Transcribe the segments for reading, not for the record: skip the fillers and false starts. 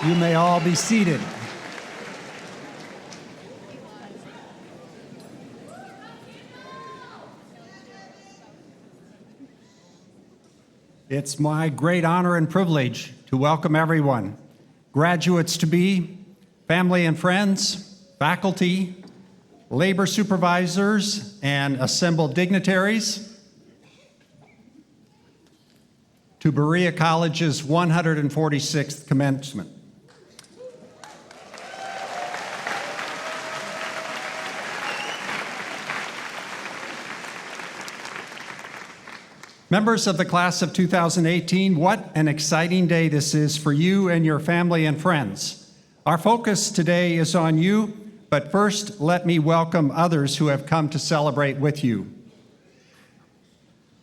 You may all be seated. It's my great honor and privilege to welcome everyone, graduates-to-be, family and friends, faculty, labor supervisors, and assembled dignitaries, to Berea College's 146th Commencement. Members of the class of 2018, what an exciting day this is for you and your family and friends. Our focus today is on you, but first let me welcome others who have come to celebrate with you.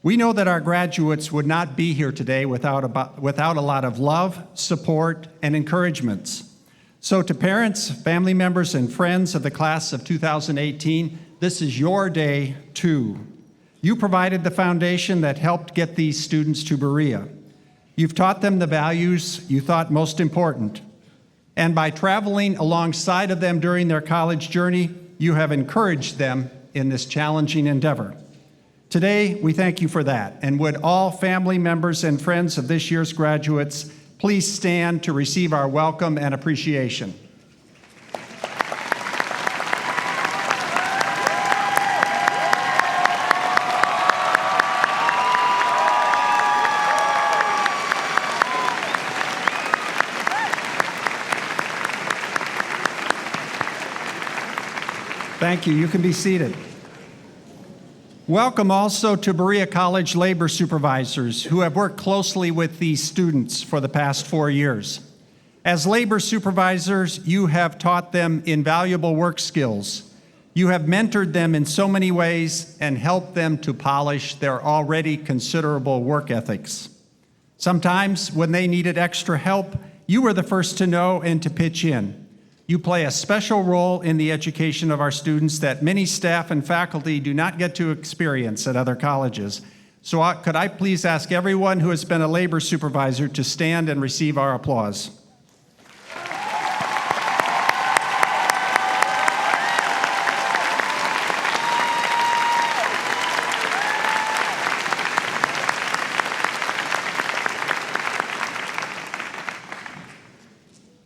We know that our graduates would not be here today without a lot of love, support, and encouragements. So to parents, family members, and friends of the class of 2018, this is your day too. You provided the foundation that helped get these students to Berea. You've taught them the values you thought most important. And by traveling alongside of them during their college journey, you have encouraged them in this challenging endeavor. Today, we thank you for that. And would all family members and friends of this year's graduates please stand to receive our welcome and appreciation. Thank you. You can be seated. Welcome also to Berea College labor supervisors who have worked closely with these students for the past 4 years. As labor supervisors, you have taught them invaluable work skills. You have mentored them in so many ways and helped them to polish their already considerable work ethics. Sometimes when they needed extra help, you were the first to know and to pitch in. You play a special role in the education of our students that many staff and faculty do not get to experience at other colleges. So could I please ask everyone who has been a labor supervisor to stand and receive our applause.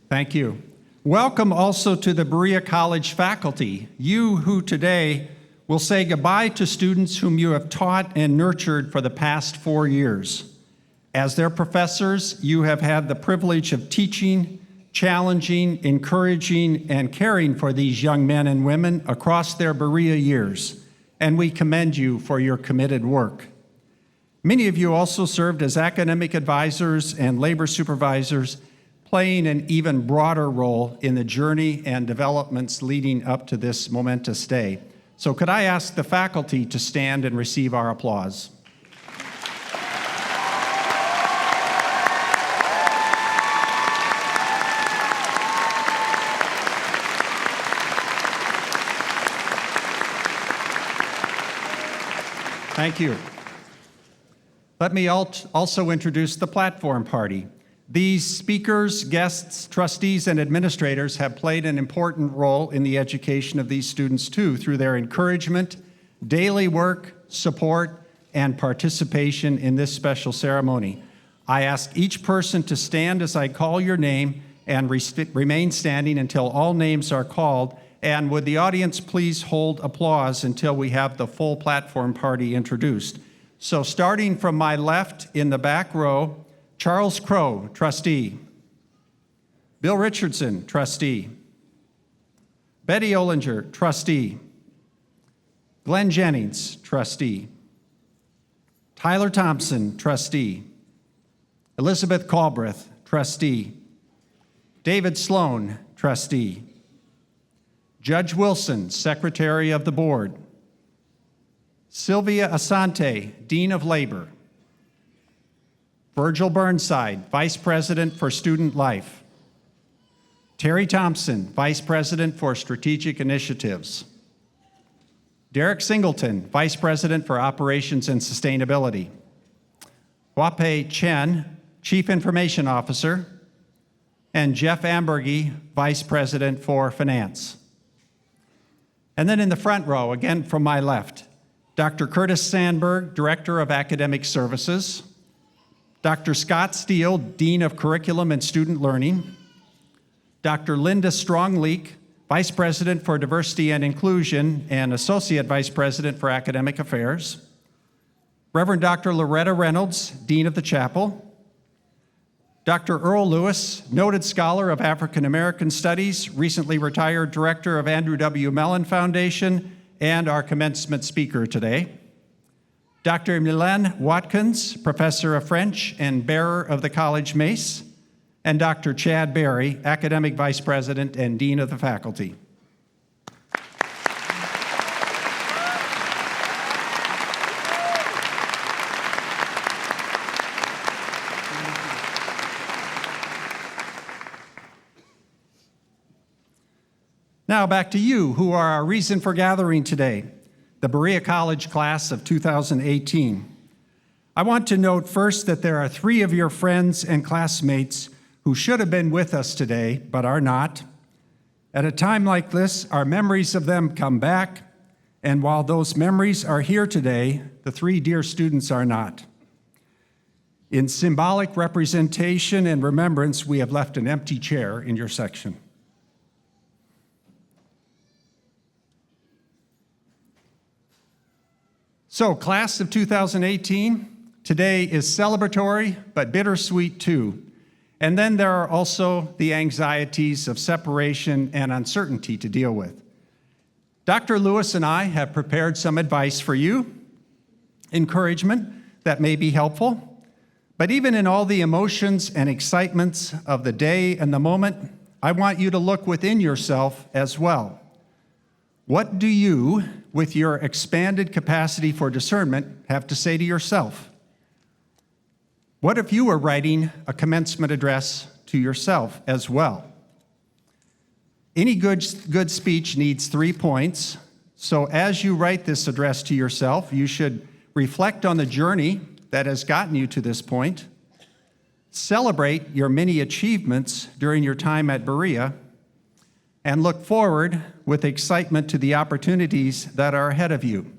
Thank you. Welcome also to the Berea College faculty, you who today will say goodbye to students whom you have taught and nurtured for the past 4 years. As their professors, you have had the privilege of teaching, challenging, encouraging, and caring for these young men and women across their Berea years, and we commend you for your committed work. Many of you also served as academic advisors and labor supervisors, playing an even broader role in the journey and developments leading up to this momentous day. So could I ask the faculty to stand and receive our applause? Thank you. Let me also introduce the platform party. These speakers, guests, trustees, and administrators have played an important role in the education of these students too, through their encouragement, daily work, support, and participation in this special ceremony. I ask each person to stand as I call your name and remain standing until all names are called. And would the audience please hold applause until we have the full platform party introduced. So starting from my left in the back row, Charles Crow, trustee. Bill Richardson, trustee. Betty Ollinger, trustee. Glenn Jennings, trustee. Tyler Thompson, trustee. Elizabeth Calbreth, trustee. David Sloan, trustee. Judge Wilson, secretary of the board. Sylvia Asante, dean of labor. Virgil Burnside, Vice President for Student Life. Terry Thompson, Vice President for Strategic Initiatives. Derek Singleton, Vice President for Operations and Sustainability. Huapei Chen, Chief Information Officer. and Jeff Ambergy, Vice President for Finance. And then in the front row, again from my left, Dr. Curtis Sandberg, Director of Academic Services, Dr. Scott Steele, Dean of Curriculum and Student Learning, Dr. Linda Strongleek, Vice President for Diversity and Inclusion and Associate Vice President for Academic Affairs, Reverend Dr. Loretta Reynolds, Dean of the Chapel, Dr. Earl Lewis, noted scholar of African American Studies, recently retired director of Andrew W. Mellon Foundation, and our commencement speaker today. Dr. Mylène Watkins, professor of French and bearer of the College Mace, and Dr. Chad Berry, academic vice president and dean of the faculty. Now back to you, who are our reason for gathering today, the Berea College class of 2018. I want to note first that there are 3 of your friends and classmates who should have been with us today, but are not. At a time like this, our memories of them come back, and while those memories are here today, the 3 dear students are not. In symbolic representation and remembrance, we have left an empty chair in your section. So, class of 2018, today is celebratory, but bittersweet too. And then there are also the anxieties of separation and uncertainty to deal with. Dr. Lewis and I have prepared some advice for you, encouragement that may be helpful. But even in all the emotions and excitements of the day and the moment, I want you to look within yourself as well. What do you, with your expanded capacity for discernment, have to say to yourself? What if you were writing a commencement address to yourself as well? Any good speech needs 3 points. So as you write this address to yourself, you should reflect on the journey that has gotten you to this point, celebrate your many achievements during your time at Berea, and look forward with excitement to the opportunities that are ahead of you.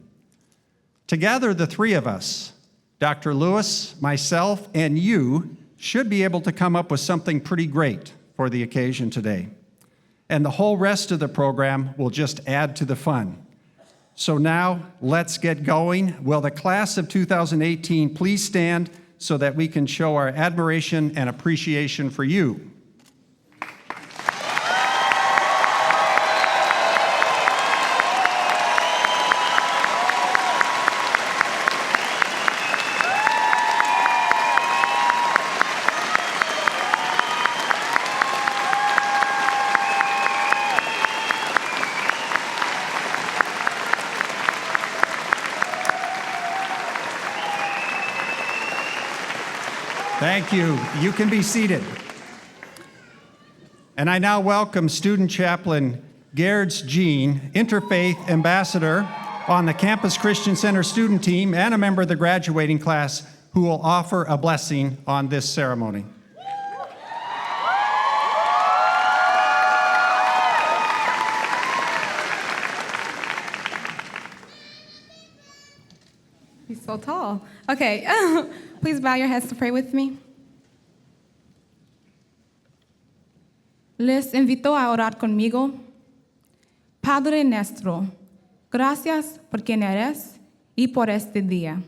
Together, the 3 of us, Dr. Lewis, myself, and you, should be able to come up with something pretty great for the occasion today. And the whole rest of the program will just add to the fun. So now, let's get going. Will the class of 2018 please stand so that we can show our admiration and appreciation for you? Thank you. You can be seated. And I now welcome Student Chaplain Gerds Jean, Interfaith Ambassador on the Campus Christian Center student team and a member of the graduating class, who will offer a blessing on this ceremony. He's so tall. Okay, please bow your heads to pray with me. Les invito a orar conmigo. Padre nuestro, gracias por quien eres y por este día.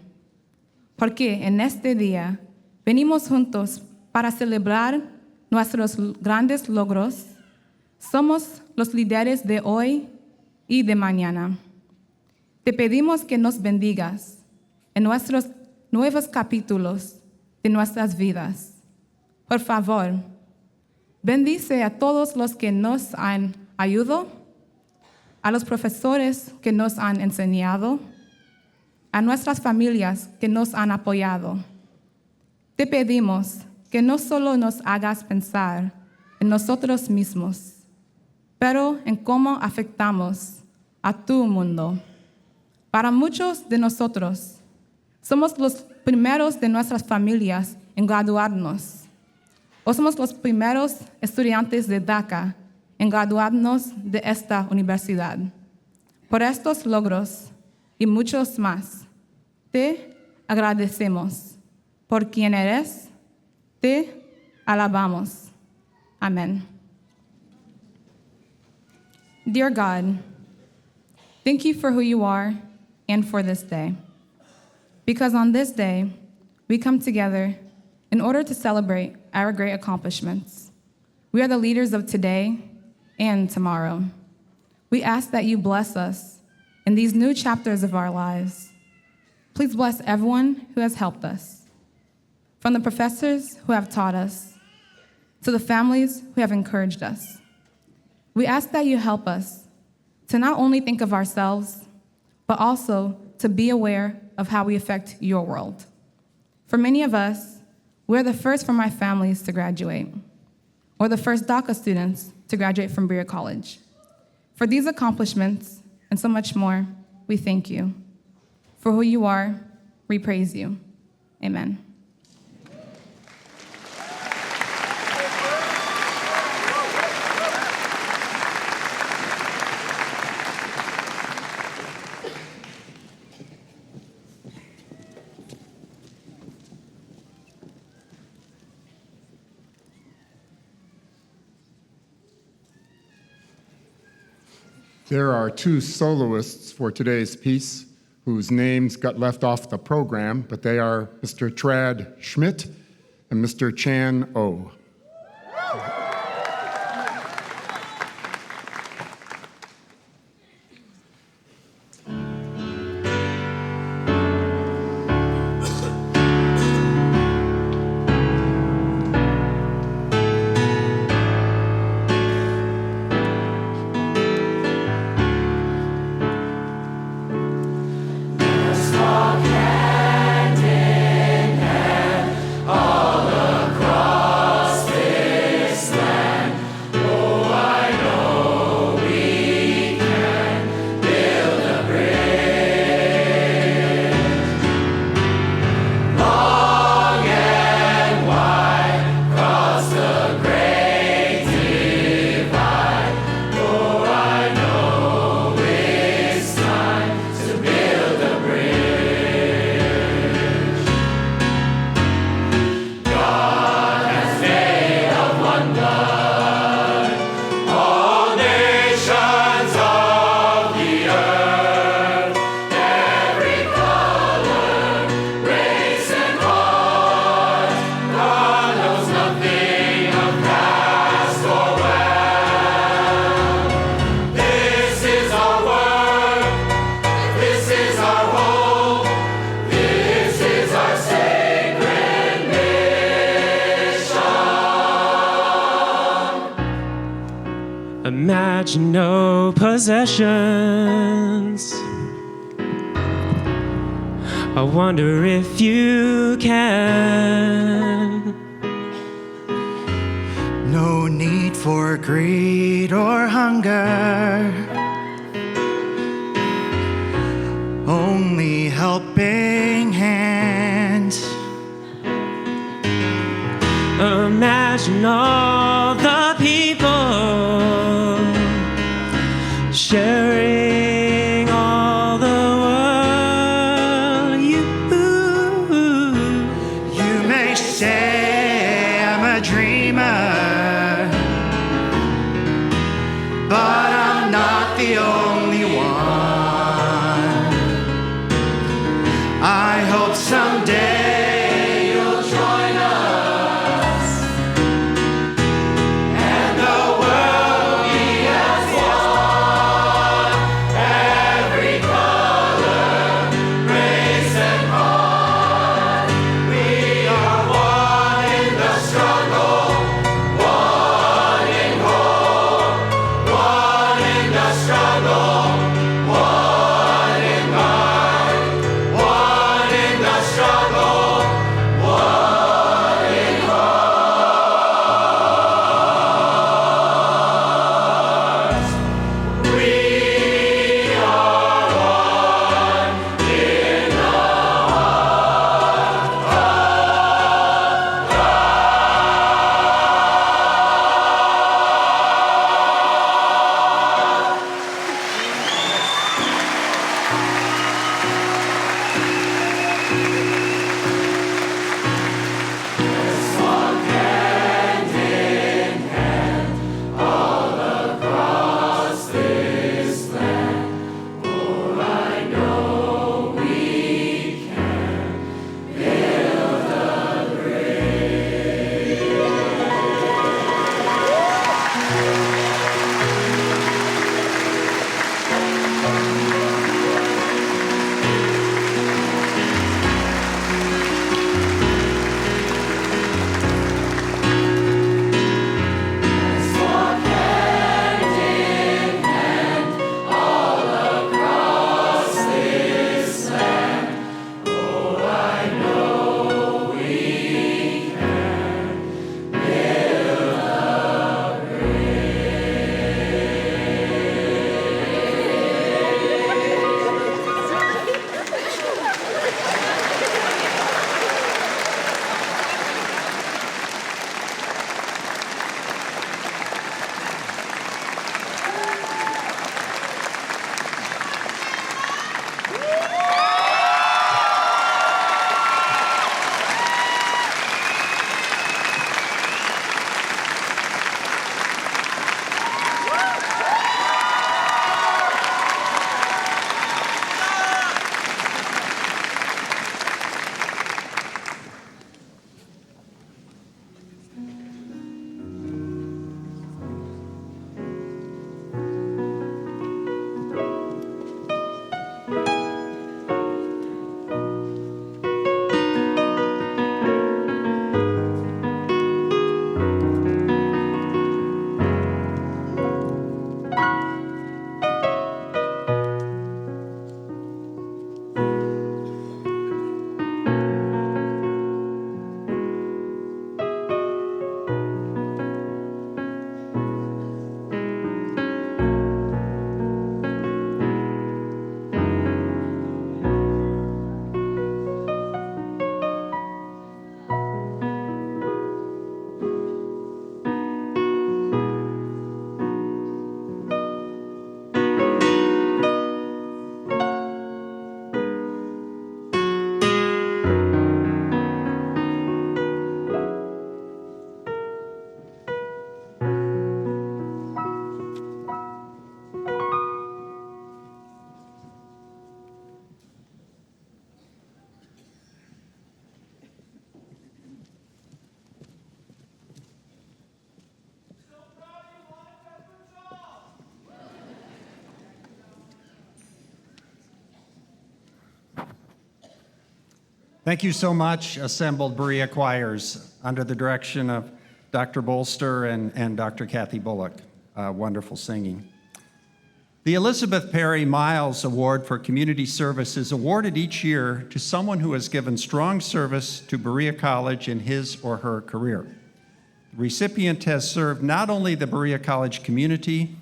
Porque en este día venimos juntos para celebrar nuestros grandes logros. Somos los líderes de hoy y de mañana. Te pedimos que nos bendigas en nuestros nuevos capítulos de nuestras vidas. Por favor, bendice a todos los que nos han ayudado, a los profesores que nos han enseñado, a nuestras familias que nos han apoyado. Te pedimos que no solo nos hagas pensar en nosotros mismos, pero en cómo afectamos a tu mundo. Para muchos de nosotros, somos los primeros de nuestras familias en graduarnos. o somos los primeros estudiantes de DACA en graduarnos de esta universidad. Por estos logros y muchos más, te agradecemos. Por quien eres, te alabamos. Amen. Dear God, thank you for who you are and for this day. Because on this day, we come together in order to celebrate our great accomplishments. We are the leaders of today and tomorrow. We ask that you bless us in these new chapters of our lives. Please bless everyone who has helped us, from the professors who have taught us to the families who have encouraged us. We ask that you help us to not only think of ourselves, but also to be aware of how we affect your world. For many of us, we're the first from our families to graduate, or the first DACA students to graduate from Berea College. For these accomplishments and so much more, we thank you. For who you are, we praise you. Amen. There are two soloists for today's piece whose names got left off the program, but they are Mr. Trad Schmidt and Mr. Chan Oh. Imagine no possessions. I wonder if you can. No need for greed or hunger, only helping hands. Imagine all the people sharing all the world. You may say I'm a dreamer, but I'm not the only one. I hope someday you'll join us, and the world we have won. Every color, race, and heart, we are one in the struggle, one in hope, one Thank you so much, assembled Berea choirs, under the direction of Dr. Bolster and Dr. Kathy Bullock. Wonderful singing. The Elizabeth Perry Miles Award for Community Service is awarded each year to someone who has given strong service to Berea College in his or her career. The recipient has served not only the Berea College community,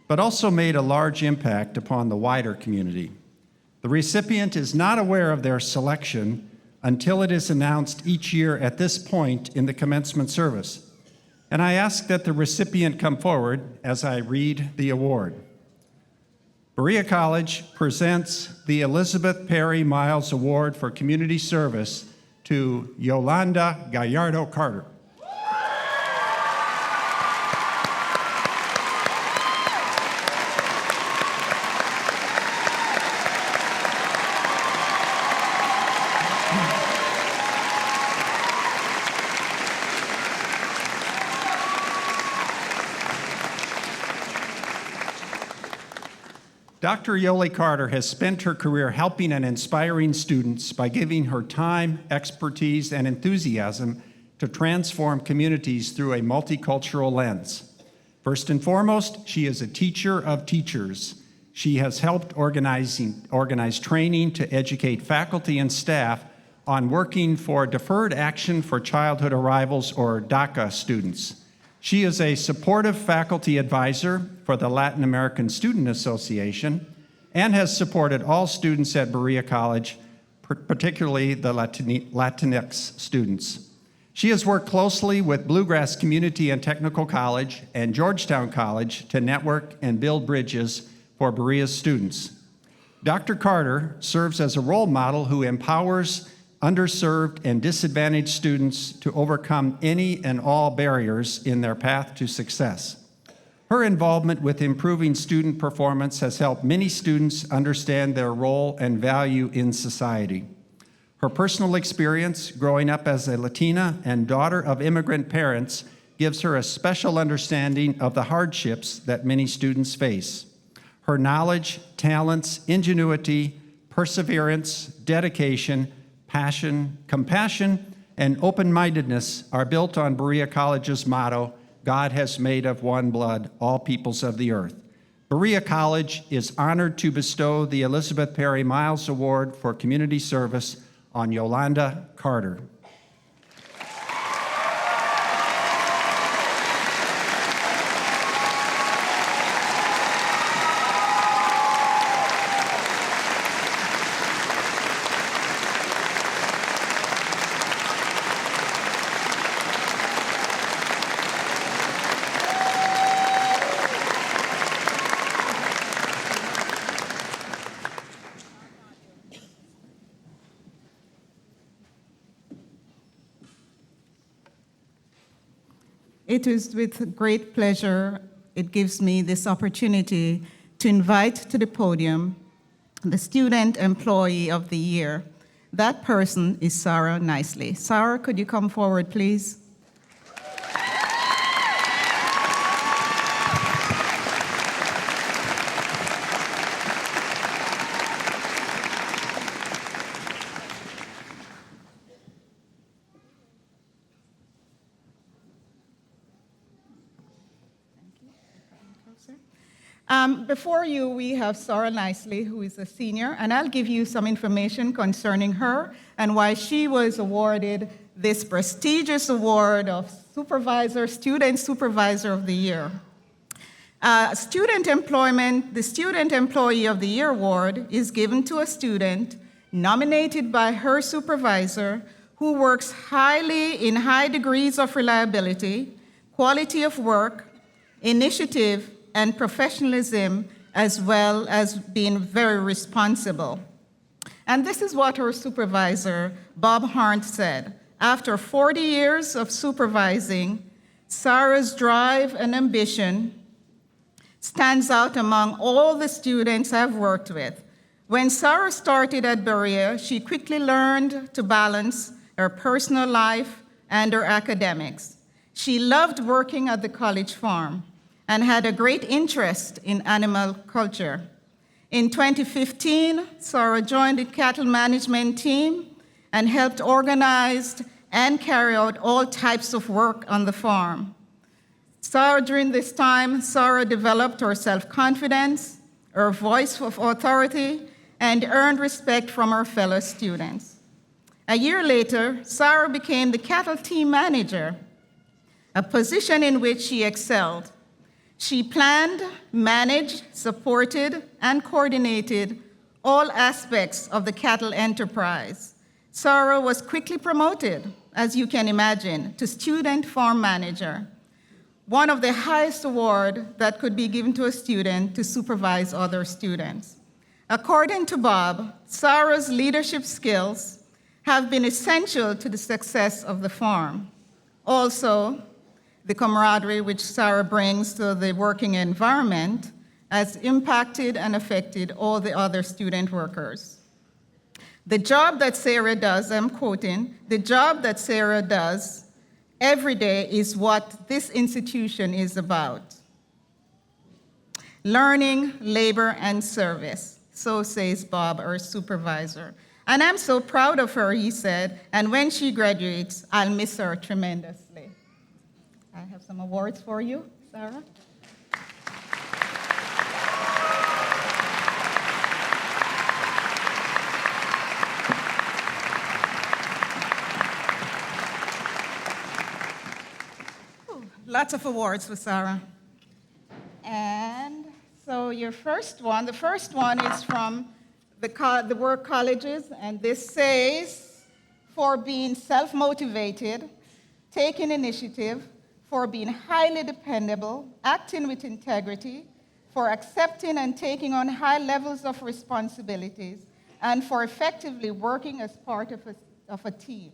but also made a large impact upon the wider community. The recipient is not aware of their selection until it is announced each year at this point in the commencement service. And I ask that the recipient come forward as I read the award. Berea College presents the Elizabeth Perry Miles Award for Community Service to Yolanda Gallardo Carter. Dr. Yoli Carter has spent her career helping and inspiring students by giving her time, expertise, and enthusiasm to transform communities through a multicultural lens. First and foremost, she is a teacher of teachers. She has helped organize training to educate faculty and staff on working for Deferred Action for Childhood Arrivals, or DACA students. She is a supportive faculty advisor for the Latin American Student Association and has supported all students at Berea College, particularly the Latinx students. She has worked closely with Bluegrass Community and Technical College and Georgetown College to network and build bridges for Berea's students. Dr. Carter serves as a role model who empowers underserved and disadvantaged students to overcome any and all barriers in their path to success. Her involvement with improving student performance has helped many students understand their role and value in society. Her personal experience growing up as a Latina and daughter of immigrant parents gives her a special understanding of the hardships that many students face. Her knowledge, talents, ingenuity, perseverance, dedication, passion, compassion, and open-mindedness are built on Berea College's motto, God has made of one blood all peoples of the earth. Berea College is honored to bestow the Elizabeth Perry Miles Award for Community Service on Yolanda Carter. It is with great pleasure it gives me this opportunity to invite to the podium the Student Employee of the Year. That person is Sarah Nicely. Sarah, could you come forward, please? Before you, we have Sarah Nicely, who is a senior, and I'll give you some information concerning her and why she was awarded this prestigious award of Student Supervisor of the Year. The Student Employee of the Year award is given to a student nominated by her supervisor who works in high degrees of reliability, quality of work, initiative, and professionalism, as well as being very responsible. And this is what her supervisor, Bob Harnt, said. After 40 years of supervising, Sarah's drive and ambition stands out among all the students I've worked with. When Sarah started at Berea, she quickly learned to balance her personal life and her academics. She loved working at the college farm and had a great interest in animal culture. In 2015, Sarah joined the cattle management team and helped organize and carry out all types of work on the farm. During this time, Sarah developed her self-confidence, her voice of authority, and earned respect from her fellow students. A year later, Sarah became the cattle team manager, a position in which she excelled. She planned, managed, supported, and coordinated all aspects of the cattle enterprise. Sarah was quickly promoted, as you can imagine, to student farm manager, one of the highest awards that could be given to a student to supervise other students. According to Bob, Sarah's leadership skills have been essential to the success of the farm. Also, the camaraderie which Sarah brings to the working environment has impacted and affected all the other student workers. The job that Sarah does, I'm quoting, the job that Sarah does every day is what this institution is about. Learning, labor, and service, so says Bob, our supervisor. And I'm so proud of her, he said, and when she graduates, I'll miss her tremendously. I have some awards for you, Sarah. Lots of awards for Sarah. And so the first one is from the work colleges, and this says, for being self-motivated, taking initiative, for being highly dependable, acting with integrity, for accepting and taking on high levels of responsibilities, and for effectively working as part of a team.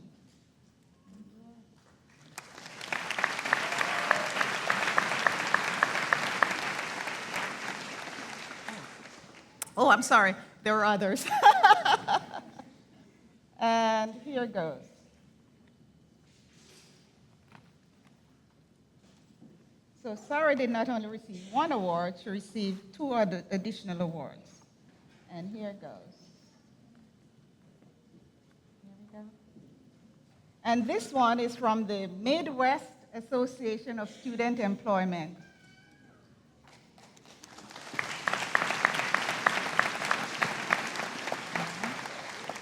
Oh, I'm sorry, there are others. And here goes. So Sarah did not only receive one award, she received 2 other additional awards. And here it goes. Here we go. And this one is from the Midwest Association of Student Employment.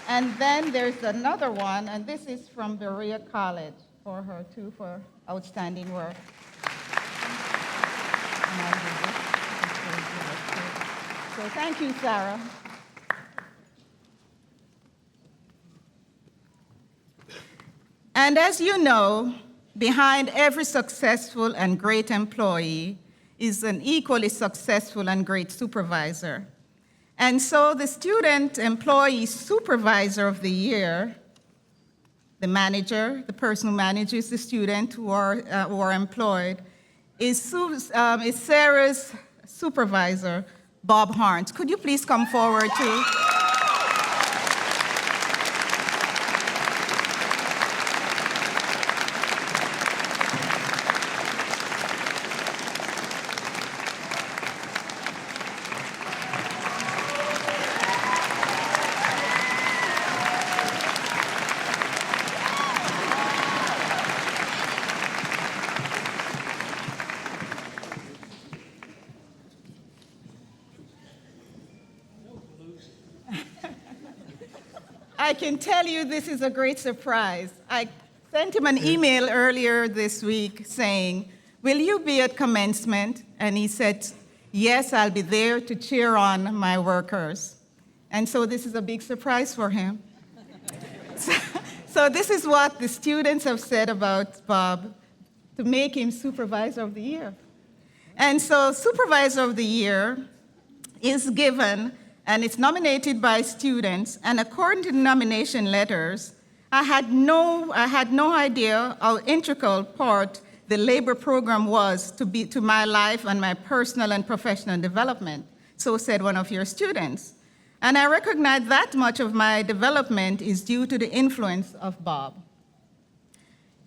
And then there's another one, and this is from Berea College for her too, for outstanding work. So thank you, Sarah. And as you know, behind every successful and great employee is an equally successful and great supervisor. And so the Student Employee Supervisor of the Year, the manager, the person who manages the student who are employed, is Sarah's supervisor, Bob Harns. Could you please come forward too? I can tell you this is a great surprise. I sent him an email earlier this week saying, will you be at commencement? And he said, yes, I'll be there to cheer on my workers. And so this is a big surprise for him. So this is what the students have said about Bob to make him Supervisor of the Year. And so Supervisor of the Year is given, and it's nominated by students, and according to the nomination letters, I had no idea how integral part the labor program was to my life and my personal and professional development, so said one of your students. And I recognize that much of my development is due to the influence of Bob.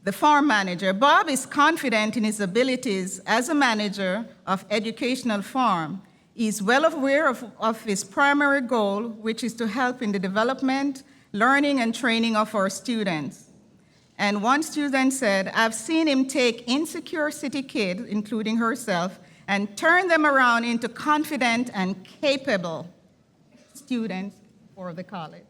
The farm manager. Bob is confident in his abilities as a manager of educational farm. He is well aware of his primary goal, which is to help in the development, learning and training of our students. And one student said, I've seen him take insecure city kids, including herself, and turn them around into confident and capable students for the college.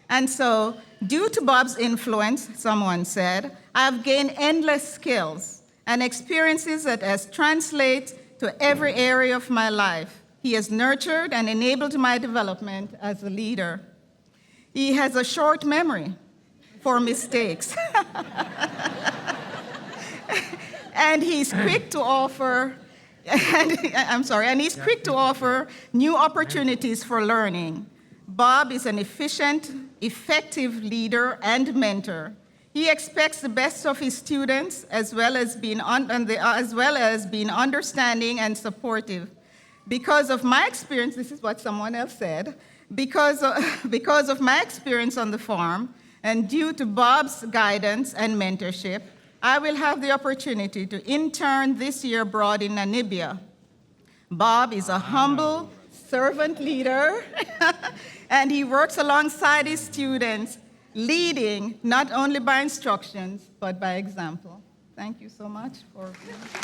And so, due to Bob's influence, someone said, I've gained endless skills and experiences that has translated to every area of my life. He has nurtured and enabled my development as a leader. He has a short memory for mistakes. And he's quick to offer, and he's quick to offer new opportunities for learning. Bob is an efficient, effective leader and mentor. He expects the best of his students as well as being understanding and supportive. Because of my experience, this is what someone else said, because of my experience on the farm, and due to Bob's guidance and mentorship, I will have the opportunity to intern this year abroad in Namibia. Bob is a humble servant leader, and he works alongside his students, leading not only by instructions, but by example. Thank you so much for being here.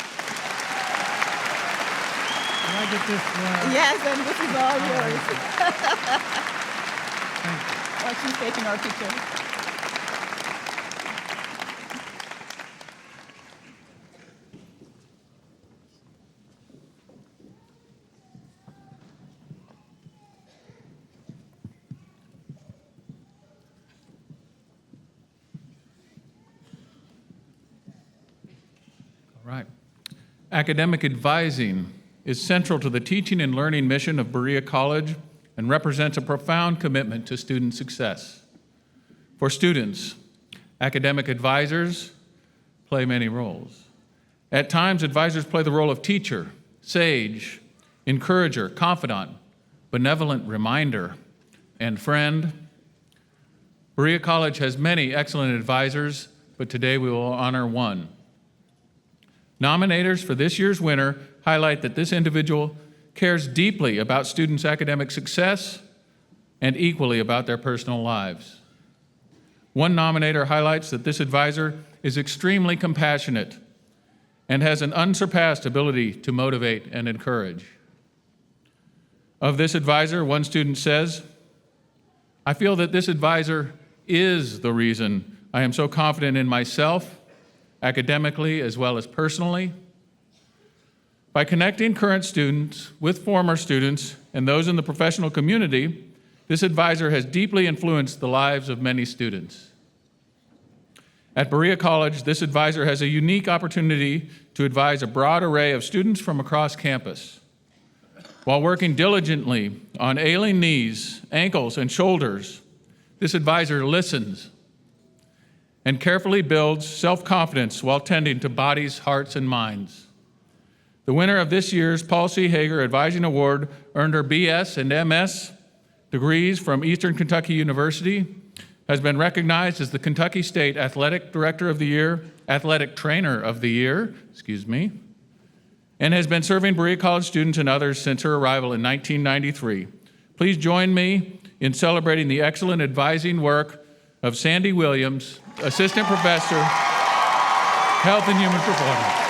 Can I get this? Yes, and this is all yours. Oh, she's taking our picture. All right. Academic advising is central to the teaching and learning mission of Berea College and represents a profound commitment to student success. For students, academic advisors play many roles. At times, advisors play the role of teacher, sage, encourager, confidant, benevolent reminder, and friend. Berea College has many excellent advisors, but today we will honor one. Nominators for this year's winner highlight that this individual cares deeply about students' academic success and equally about their personal lives. One nominator highlights that this advisor is extremely compassionate and has an unsurpassed ability to motivate and encourage. Of this advisor, one student says, I feel that this advisor is the reason I am so confident in myself, academically as well as personally. By connecting current students with former students and those in the professional community, this advisor has deeply influenced the lives of many students. At Berea College, this advisor has a unique opportunity to advise a broad array of students from across campus. While working diligently on ailing knees, ankles, and shoulders, this advisor listens and carefully builds self-confidence while tending to bodies, hearts, and minds. The winner of this year's Paul C. Hager Advising Award earned her BS and MS degrees from Eastern Kentucky University, has been recognized as the Kentucky State Athletic Director of the Year, Athletic Trainer of the Year, and has been serving Berea College students and others since her arrival in 1993. Please join me in celebrating the excellent advising work of Sandy Williams, Assistant Professor, Health and Human Performance.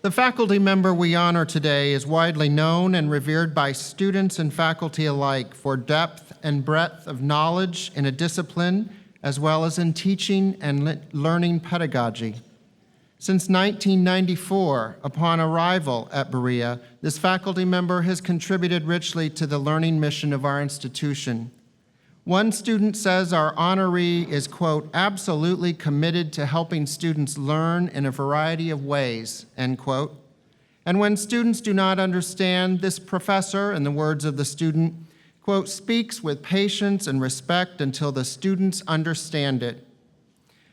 The faculty member we honor today is widely known and revered by students and faculty alike for depth and breadth of knowledge in a discipline, as well as in teaching and learning pedagogy. Since 1994, upon arrival at Berea, this faculty member has contributed richly to the learning mission of our institution. One student says our honoree is, quote, absolutely committed to helping students learn in a variety of ways, end quote. And when students do not understand, this professor, in the words of the student, quote, speaks with patience and respect until the students understand it.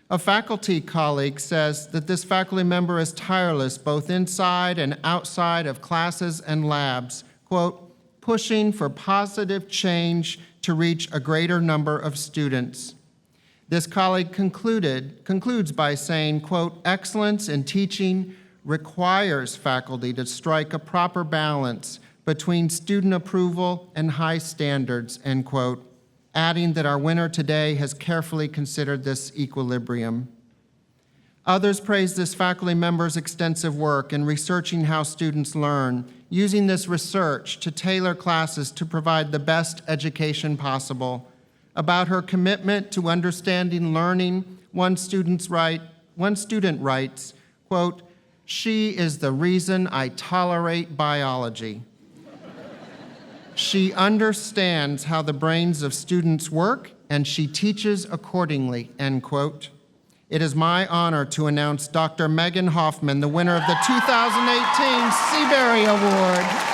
A faculty colleague says that this faculty member is tireless both inside and outside of classes and labs, quote, pushing for positive change to reach a greater number of students. This colleague concludes by saying, quote, excellence in teaching requires faculty to strike a proper balance between student approval and high standards, end quote, adding that our winner today has carefully considered this equilibrium. Others praise this faculty member's extensive work in researching how students learn, using this research to tailor classes to provide the best education possible. About her commitment to understanding learning, one student writes, quote, she is the reason I tolerate biology. She understands how the brains of students work, and she teaches accordingly, end quote. It is my honor to announce Dr. Megan Hoffman, the winner of the 2018 Seabury Award.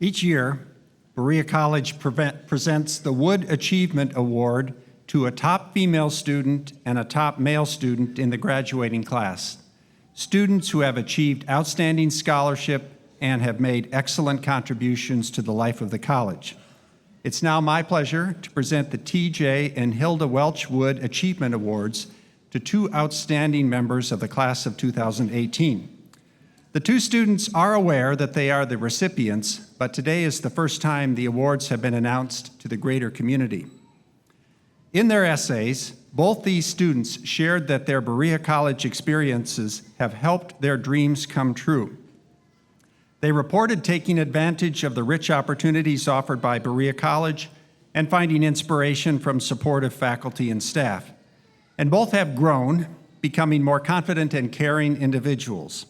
Each year, Berea College presents the Wood Achievement Award to a top female student and a top male student in the graduating class, students who have achieved outstanding scholarship and have made excellent contributions to the life of the college. It's now my pleasure to present the TJ and Hilda Welch Wood Achievement Awards to two outstanding members of the class of 2018. The two students are aware that they are the recipients, but today is the first time the awards have been announced to the greater community. In their essays, both these students shared that their Berea College experiences have helped their dreams come true. They reported taking advantage of the rich opportunities offered by Berea College and finding inspiration from supportive faculty and staff. And both have grown, becoming more confident and caring individuals.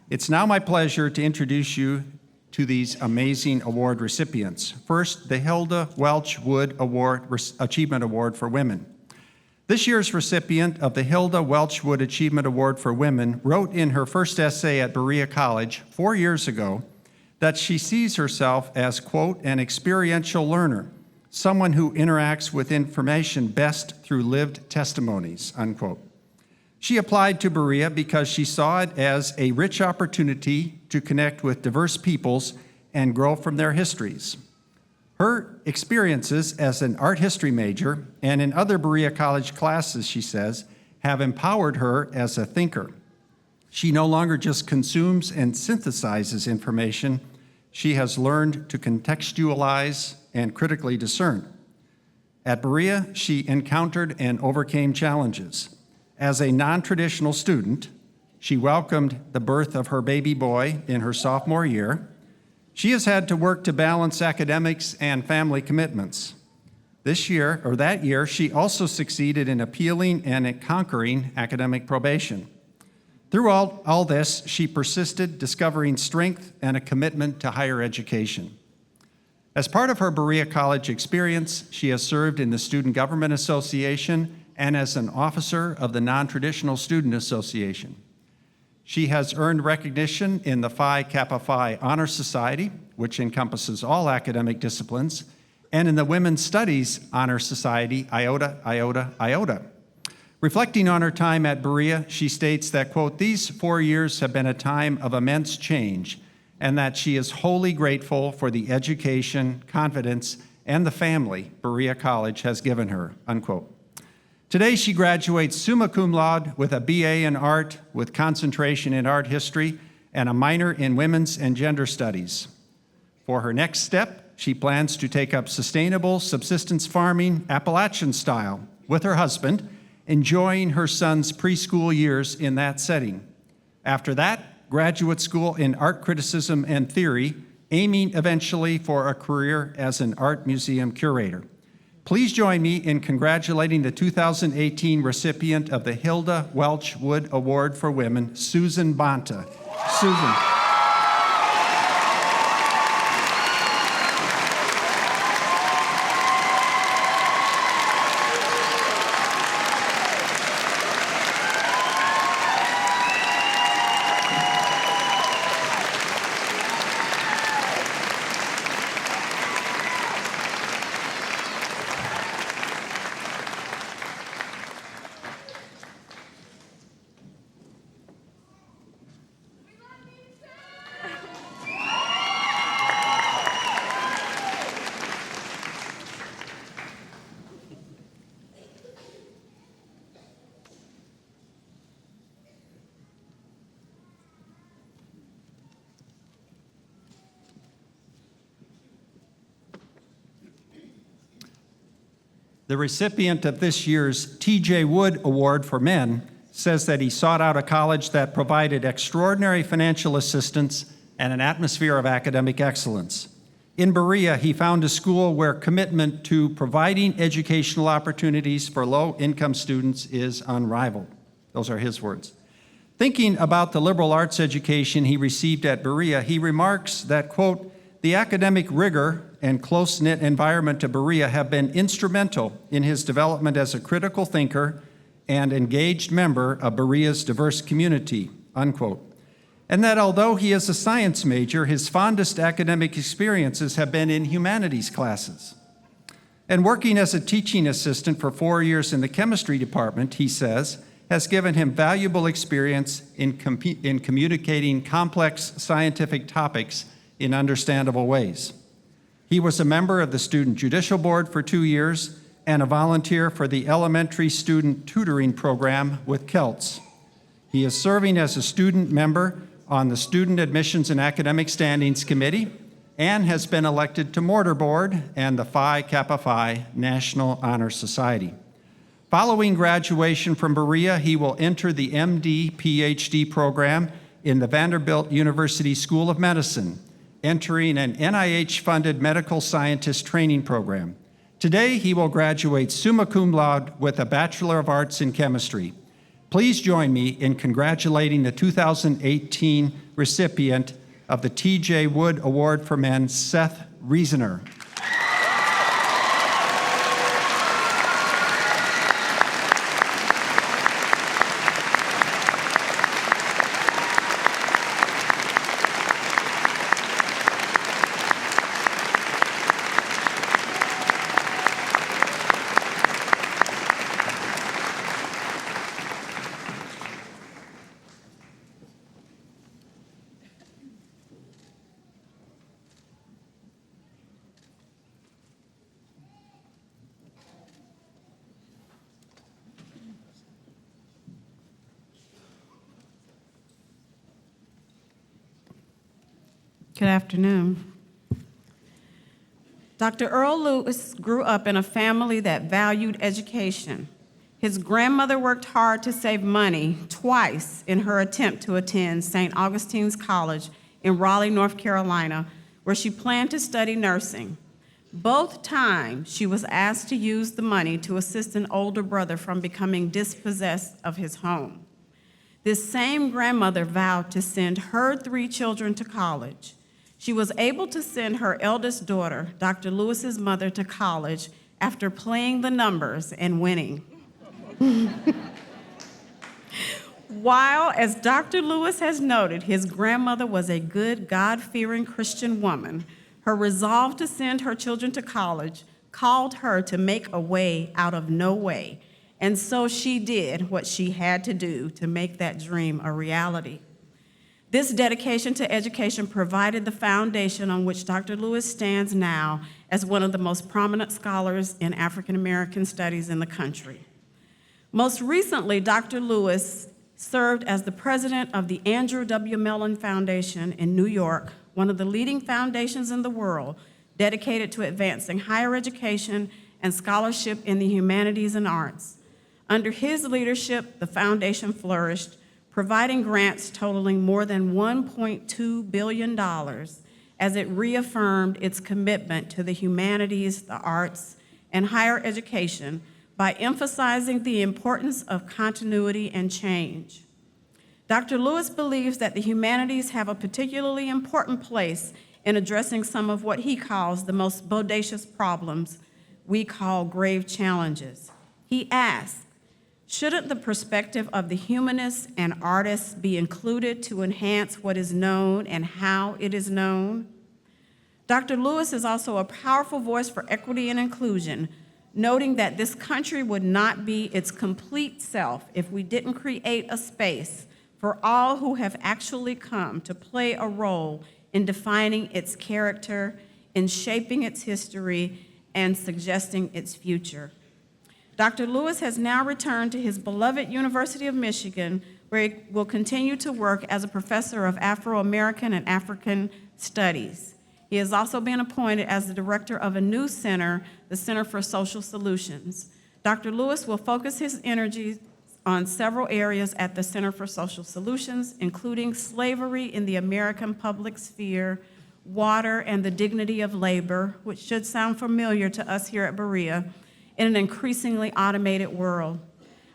It's now my pleasure to introduce you to these amazing award recipients. First, the Hilda Welch Wood Achievement Award for Women. This year's recipient of the Hilda Welch Wood Achievement Award for Women wrote in her first essay at Berea College 4 years ago that she sees herself as, quote, an experiential learner, someone who interacts with information best through lived testimonies, unquote. She applied to Berea because she saw it as a rich opportunity to connect with diverse peoples and grow from their histories. Her experiences as an art history major and in other Berea College classes, she says, have empowered her as a thinker. She no longer just consumes and synthesizes information, she has learned to contextualize and critically discern. At Berea, she encountered and overcame challenges. As a non-traditional student, she welcomed the birth of her baby boy in her sophomore year. She has had to work to balance academics and family commitments. That year, she also succeeded in appealing and conquering academic probation. Through all this, she persisted, discovering strength and a commitment to higher education. As part of her Berea College experience, she has served in the Student Government Association and as an officer of the Non-Traditional Student Association. She has earned recognition in the Phi Kappa Phi Honor Society, which encompasses all academic disciplines, and in the Women's Studies Honor Society, Iota, Iota, Iota. Reflecting on her time at Berea, she states that, quote, these 4 years have been a time of immense change, and that she is wholly grateful for the education, confidence, and the family Berea College has given her, unquote. Today, she graduates summa cum laude with a BA in art with concentration in art history and a minor in women's and gender studies. For her next step, she plans to take up sustainable subsistence farming Appalachian style with her husband, enjoying her son's preschool years in that setting. After that, graduate school in art criticism and theory, aiming eventually for a career as an art museum curator. Please join me in congratulating the 2018 recipient of the Hilda Welch Wood Award for Women, Susan Bonta. Susan. The recipient of this year's T.J. Wood Award for Men says that he sought out a college that provided extraordinary financial assistance and an atmosphere of academic excellence. In Berea, he found a school where commitment to providing educational opportunities for low-income students is unrivaled. Those are his words. Thinking about the liberal arts education he received at Berea, he remarks that, quote, "The academic rigor and close-knit environment of Berea have been instrumental in his development as a critical thinker and engaged member of Berea's diverse community," unquote. And that although he is a science major, his fondest academic experiences have been in humanities classes. And working as a teaching assistant for 4 years in the chemistry department, he says, has given him valuable experience in communicating complex scientific topics in understandable ways. He was a member of the Student Judicial Board for 2 years and a volunteer for the elementary student tutoring program with Celts. He is serving as a student member on the Student Admissions and Academic Standings Committee and has been elected to Mortar Board and the Phi Kappa Phi National Honor Society. Following graduation from Berea, he will enter the MD PhD program in the Vanderbilt University School of Medicine, entering an NIH-funded medical scientist training program. Today, he will graduate summa cum laude with a Bachelor of Arts in Chemistry. Please join me in congratulating the 2018 recipient of the T.J. Wood Award for Men, Seth Reasoner. Good afternoon. Dr. Earl Lewis grew up in a family that valued education. His grandmother worked hard to save money twice in her attempt to attend St. Augustine's College in Raleigh, North Carolina, where she planned to study nursing. Both times, she was asked to use the money to assist an older brother from becoming dispossessed of his home. This same grandmother vowed to send her 3 children to college. She was able to send her eldest daughter, Dr. Lewis's mother, to college after playing the numbers and winning. While, as Dr. Lewis has noted, his grandmother was a good, God-fearing Christian woman, her resolve to send her children to college called her to make a way out of no way. And so she did what she had to do to make that dream a reality. This dedication to education provided the foundation on which Dr. Lewis stands now as one of the most prominent scholars in African American studies in the country. Most recently, Dr. Lewis served as the president of the Andrew W. Mellon Foundation in New York, one of the leading foundations in the world dedicated to advancing higher education and scholarship in the humanities and arts. Under his leadership, the foundation flourished, providing grants totaling more than $1.2 billion as it reaffirmed its commitment to the humanities, the arts, and higher education by emphasizing the importance of continuity and change. Dr. Lewis believes that the humanities have a particularly important place in addressing some of what he calls the most bodacious problems we call grave challenges. He asks, shouldn't the perspective of the humanists and artists be included to enhance what is known and how it is known? Dr. Lewis is also a powerful voice for equity and inclusion, noting that this country would not be its complete self if we didn't create a space for all who have actually come to play a role in defining its character, in shaping its history, and suggesting its future. Dr. Lewis has now returned to his beloved University of Michigan, where he will continue to work as a professor of Afro-American and African Studies. He has also been appointed as the director of a new center, the Center for Social Solutions. Dr. Lewis will focus his energies on several areas at the Center for Social Solutions, including slavery in the American public sphere, water and the dignity of labor, which should sound familiar to us here at Berea, in an increasingly automated world.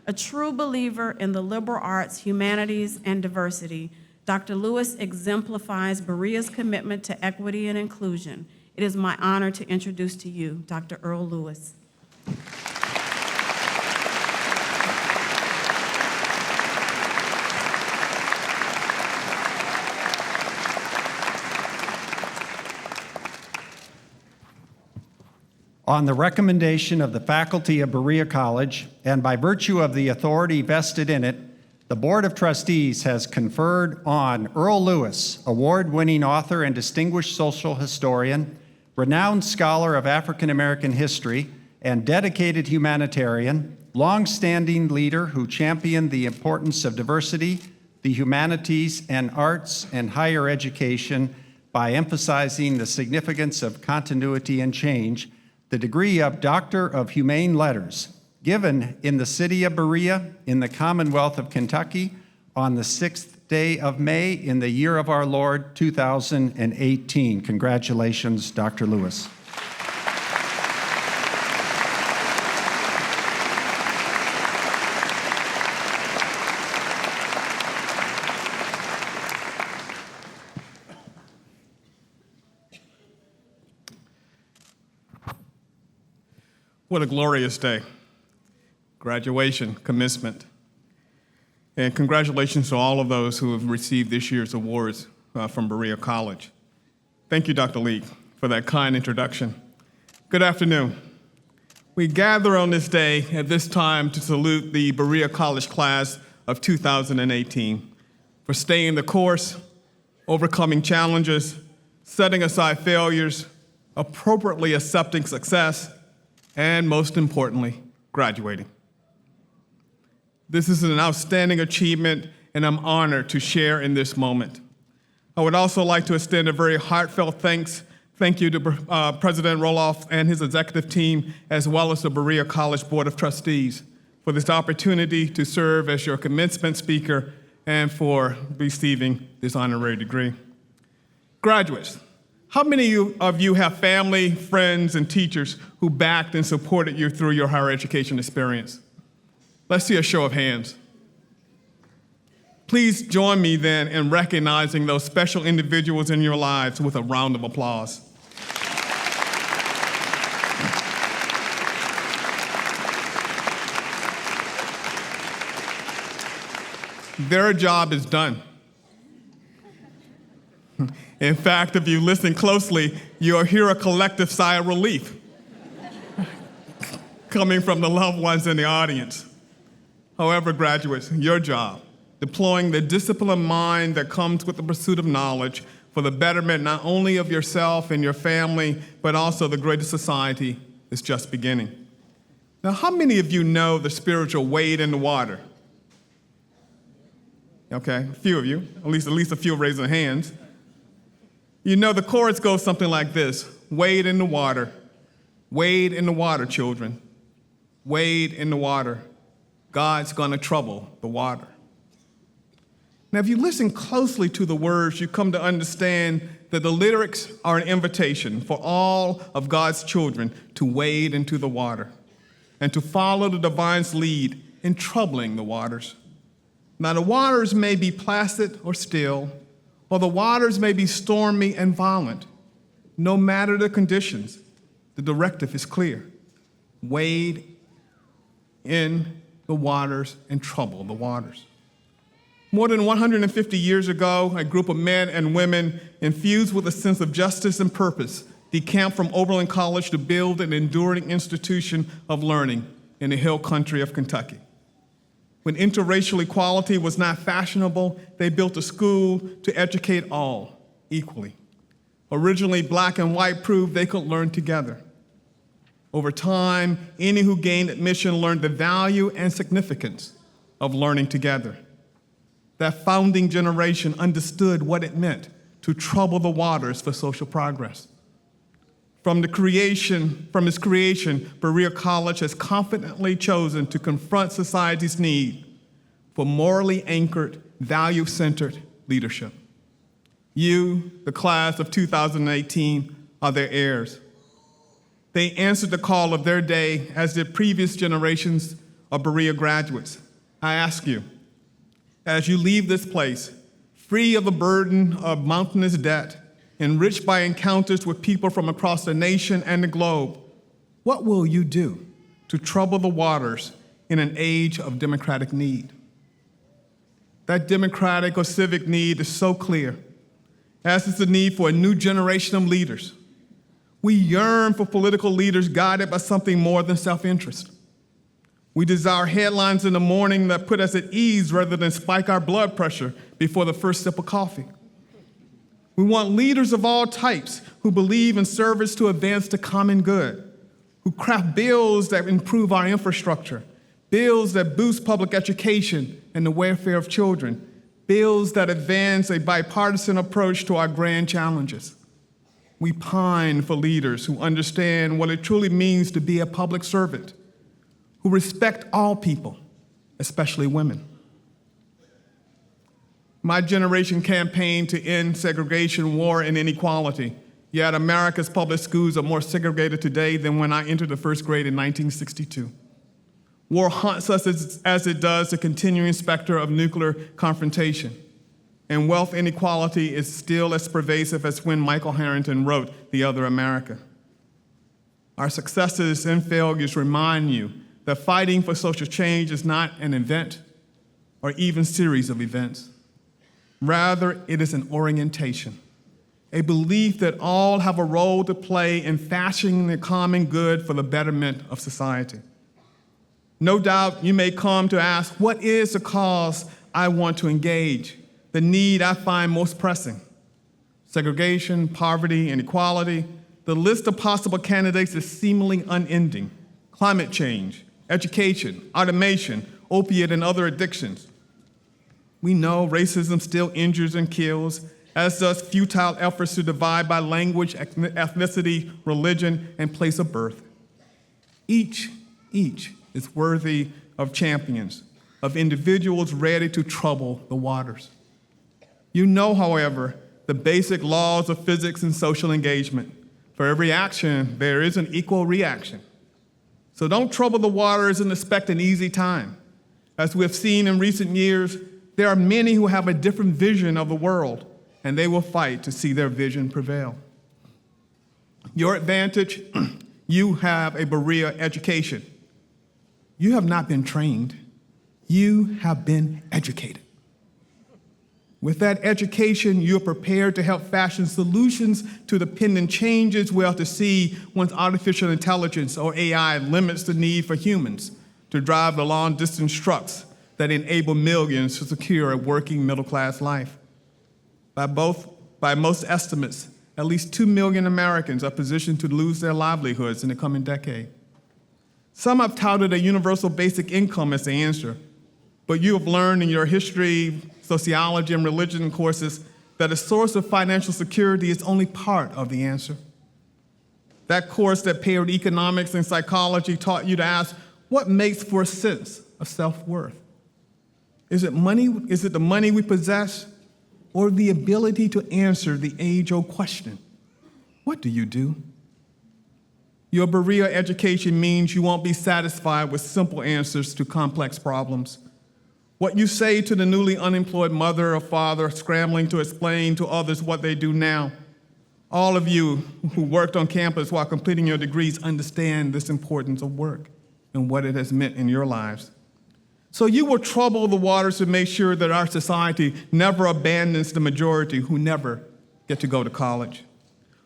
A true believer in the liberal arts, humanities, and diversity, Dr. Lewis exemplifies Berea's commitment to equity and inclusion. It is my honor to introduce to you Dr. Earl Lewis. On the recommendation of the faculty of Berea College, and by virtue of the authority vested in it, the Board of Trustees has conferred on Earl Lewis, award-winning author and distinguished social historian, renowned scholar of African American history, and dedicated humanitarian, long-standing leader who championed the importance of diversity, the humanities, and arts and higher education by emphasizing the significance of continuity and change, the degree of Doctor of Humane Letters, given in the city of Berea in the Commonwealth of Kentucky on the 6th day of May in the year of our Lord, 2018. Congratulations, Dr. Lewis. What a glorious day. Graduation, commencement. And congratulations to all of those who have received this year's awards from Berea College. Thank you, Dr. Leek, for that kind introduction. Good afternoon. We gather on this day at this time to salute the Berea College class of 2018 for staying the course, overcoming challenges, setting aside failures, appropriately accepting success, and most importantly, graduating. This is an outstanding achievement, and I'm honored to share in this moment. I would also like to extend a very heartfelt thank you to President Roloff and his executive team, as well as the Berea College Board of Trustees, for this opportunity to serve as your commencement speaker and for receiving this honorary degree. Graduates, how many of you have family, friends, and teachers who backed and supported you through your higher education experience? Let's see a show of hands. Please join me then in recognizing those special individuals in your lives with a round of applause. Their job is done. In fact, if you listen closely, you'll hear a collective sigh of relief coming from the loved ones in the audience. However, graduates, your job, deploying the disciplined mind that comes with the pursuit of knowledge for the betterment not only of yourself and your family, but also the greater society, is just beginning. Now, how many of you know the spiritual wade in the water? Okay, a few of you, at least a few raising hands. You know the chorus goes something like this: wade in the water, children, wade in the water. God's gonna trouble the water. Now, if you listen closely to the words, you come to understand that the lyrics are an invitation for all of God's children to wade into the water and to follow the divine's lead in troubling the waters. Now, the waters may be placid or still, or the waters may be stormy and violent. No matter the conditions, the directive is clear. Wade in the waters and trouble the waters. More than 150 years ago, a group of men and women infused with a sense of justice and purpose decamped from Oberlin College to build an enduring institution of learning in the hill country of Kentucky. When interracial equality was not fashionable, they built a school to educate all equally. Originally, black and white proved they could learn together. Over time, any who gained admission learned the value and significance of learning together. That founding generation understood what it meant to trouble the waters for social progress. From its creation, Berea College has confidently chosen to confront society's need for morally anchored, value-centered leadership. You, the class of 2018, are their heirs. They answered the call of their day as did previous generations of Berea graduates. I ask you, as you leave this place, free of the burden of mountainous debt, enriched by encounters with people from across the nation and the globe, what will you do to trouble the waters in an age of democratic need? That democratic or civic need is so clear, as is the need for a new generation of leaders. We yearn for political leaders guided by something more than self-interest. We desire headlines in the morning that put us at ease rather than spike our blood pressure before the first sip of coffee. We want leaders of all types who believe in service to advance the common good, who craft bills that improve our infrastructure, bills that boost public education and the welfare of children, bills that advance a bipartisan approach to our grand challenges. We pine for leaders who understand what it truly means to be a public servant, who respect all people, especially women. My generation campaigned to end segregation, war, and inequality, yet America's public schools are more segregated today than when I entered the first grade in 1962. War haunts us as it does the continuing specter of nuclear confrontation, and wealth inequality is still as pervasive as when Michael Harrington wrote The Other America. Our successes and failures remind you that fighting for social change is not an event or even series of events. Rather, it is an orientation, a belief that all have a role to play in fashioning the common good for the betterment of society. No doubt you may come to ask, what is the cause I want to engage, the need I find most pressing? Segregation, poverty, inequality, the list of possible candidates is seemingly unending. Climate change, education, automation, opiate and other addictions. We know racism still injures and kills, as does futile efforts to divide by language, ethnicity, religion, and place of birth. Each is worthy of champions, of individuals ready to trouble the waters. You know, however, the basic laws of physics and social engagement. For every action, there is an equal reaction. So don't trouble the waters and expect an easy time. As we have seen in recent years, there are many who have a different vision of the world, and they will fight to see their vision prevail. Your advantage, you have a Berea education. You have not been trained, you have been educated. With that education, you're prepared to help fashion solutions to the pending changes we have to see once artificial intelligence, or AI, limits the need for humans to drive the long-distance trucks that enable millions to secure a working middle-class life. By most estimates, at least 2 million Americans are positioned to lose their livelihoods in the coming decade. Some have touted a universal basic income as the answer, but you have learned in your history, sociology, and religion courses that a source of financial security is only part of the answer. That course that paired economics and psychology taught you to ask, what makes for a sense of self-worth? Is it money? Is it the money we possess? Or the ability to answer the age-old question, what do you do? Your Berea education means you won't be satisfied with simple answers to complex problems. What you say to the newly unemployed mother or father scrambling to explain to others what they do now. All of you who worked on campus while completing your degrees understand this importance of work and what it has meant in your lives. So you will trouble the waters to make sure that our society never abandons the majority who never get to go to college,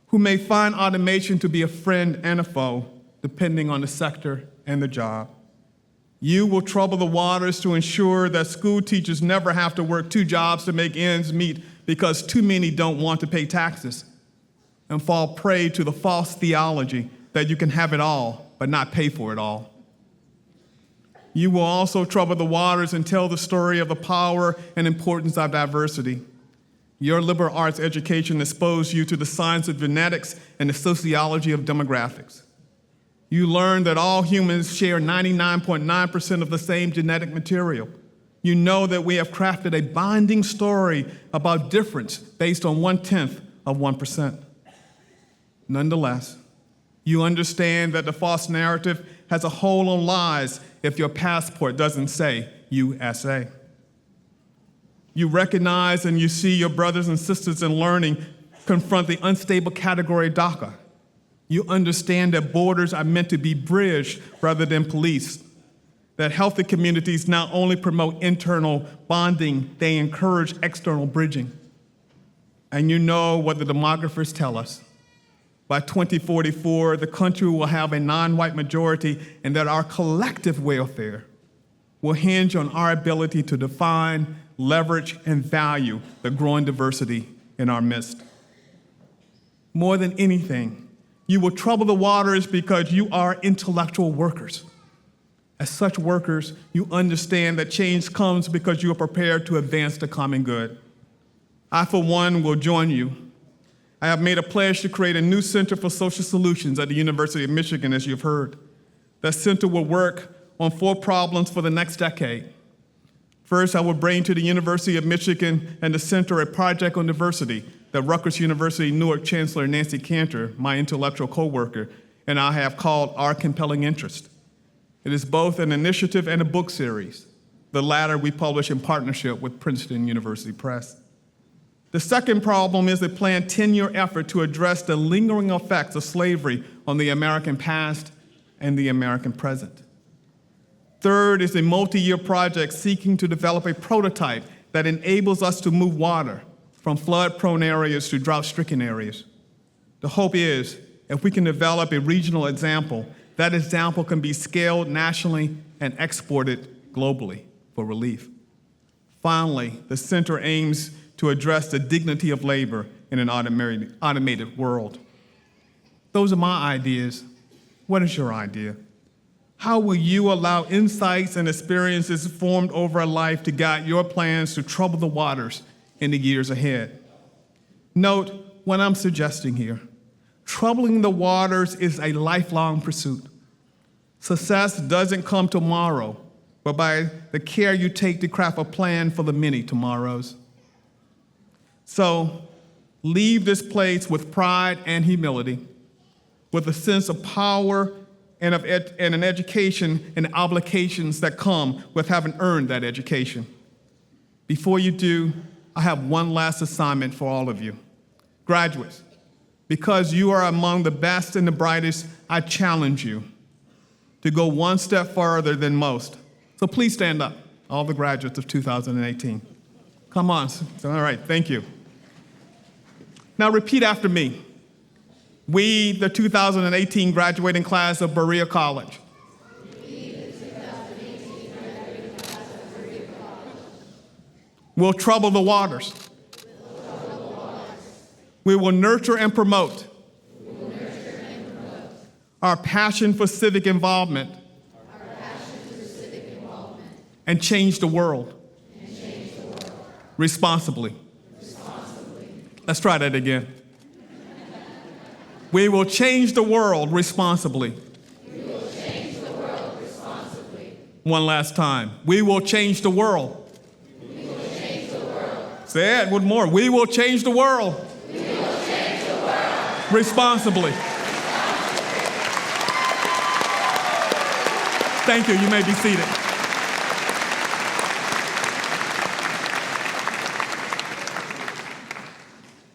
who may find automation to be a friend and a foe, depending on the sector and the job. You will trouble the waters to ensure that school teachers never have to work 2 jobs to make ends meet because too many don't want to pay taxes and fall prey to the false theology that you can have it all but not pay for it all. You will also trouble the waters and tell the story of the power and importance of diversity. Your liberal arts education exposed you to the science of genetics and the sociology of demographics. You learned that all humans share 99.9% of the same genetic material. You know that we have crafted a binding story about difference based on 1/10 of 1%. Nonetheless, you understand that the false narrative has a hold on lies if your passport doesn't say USA. You recognize and you see your brothers and sisters in learning confront the unstable category DACA. You understand that borders are meant to be bridged rather than policed, that healthy communities not only promote internal bonding, they encourage external bridging. And you know what the demographers tell us. By 2044, the country will have a non-white majority, and that our collective welfare will hinge on our ability to define, leverage, and value the growing diversity in our midst. More than anything, you will trouble the waters because you are intellectual workers. As such workers, you understand that change comes because you are prepared to advance the common good. I, for one, will join you. I have made a pledge to create a new Center for Social Solutions at the University of Michigan, as you've heard. That center will work on 4 problems for the next decade. First, I will bring to the University of Michigan and the center a project on diversity that Rutgers University Newark Chancellor Nancy Cantor, my intellectual co-worker, and I have called Our Compelling Interest. It is both an initiative and a book series. The latter we publish in partnership with Princeton University Press. The second problem is a planned 10-year effort to address the lingering effects of slavery on the American past and the American present. Third is a multi-year project seeking to develop a prototype that enables us to move water from flood-prone areas to drought-stricken areas. The hope is, if we can develop a regional example, that example can be scaled nationally and exported globally for relief. Finally, the center aims to address the dignity of labor in an automated world. Those are my ideas. What is your idea? How will you allow insights and experiences formed over a life to guide your plans to trouble the waters in the years ahead? Note what I'm suggesting here. Troubling the waters is a lifelong pursuit. Success doesn't come tomorrow, but by the care you take to craft a plan for the many tomorrows. So leave this place with pride and humility, with a sense of power and an education and obligations that come with having earned that education. Before you do, I have one last assignment for all of you. Graduates, because you are among the best and the brightest, I challenge you to go one step farther than most. So please stand up, all the graduates of 2018. Come on. All right, thank you. Now repeat after me. We, the 2018 graduating class of Berea College, will trouble the waters. We will nurture and promote our passion for civic involvement and change the world responsibly. Let's try that again. We will change the world responsibly. One last time. We will change the world Say it with more. We will change the world. We will change the world. Responsibly. Thank you. You may be seated.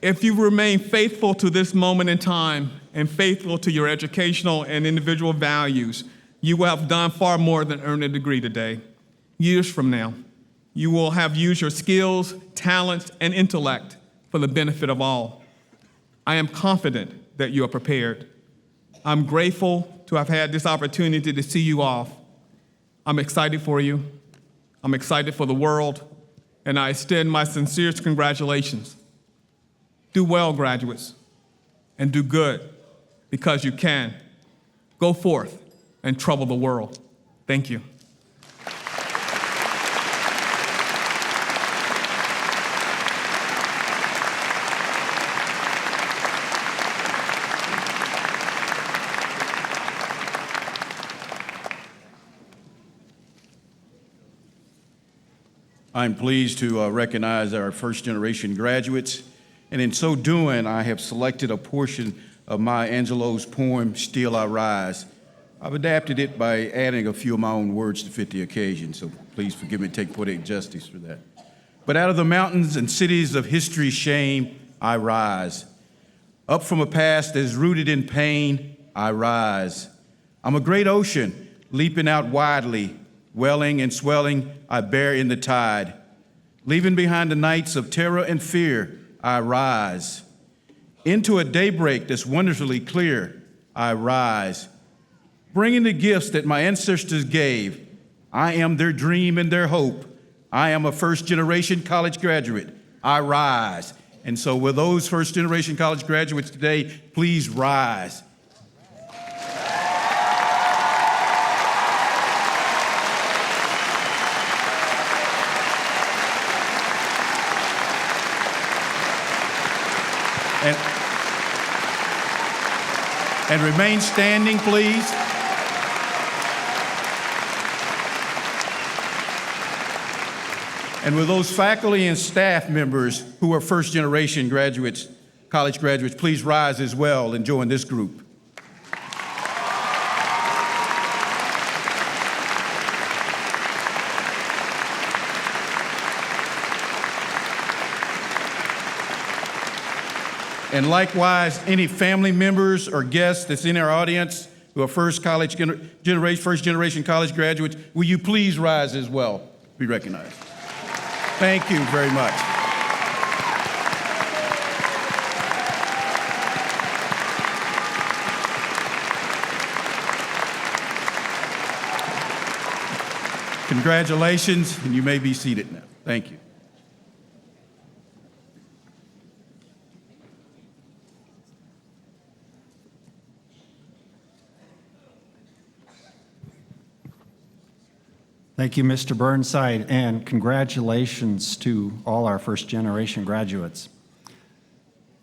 If you remain faithful to this moment in time and faithful to your educational and individual values, you will have done far more than earn a degree today. Years from now, you will have used your skills, talents, and intellect for the benefit of all. I am confident that you are prepared. I'm grateful to have had this opportunity to see you off. I'm excited for you. I'm excited for the world, and I extend my sincerest congratulations. Do well, graduates, and do good, because you can. Go forth and trouble the world. Thank you. I'm pleased to recognize our first-generation graduates, and in so doing, I have selected a portion of Maya Angelou's poem, Still I Rise. I've adapted it by adding a few of my own words to fit the occasion, so please forgive me, take poetic justice for that. But out of the mountains and cities of history's shame, I rise. Up from a past that is rooted in pain, I rise. I'm a great ocean, leaping out widely, welling and swelling, I bear in the tide. Leaving behind the nights of terror and fear, I rise. Into a daybreak that's wonderfully clear, I rise. Bringing the gifts that my ancestors gave, I am their dream and their hope. I am a first-generation college graduate. I rise. And so will those first-generation college graduates today please rise? And remain standing, please. And with those faculty and staff members who are first-generation graduates, college graduates, please rise as well and join this group. And likewise, any family members or guests that's in our audience who are first-generation college graduates, will you please rise as well, be recognized. Thank you very much. Congratulations, and you may be seated now. Thank you. Thank you, Mr. Burnside, and congratulations to all our first-generation graduates.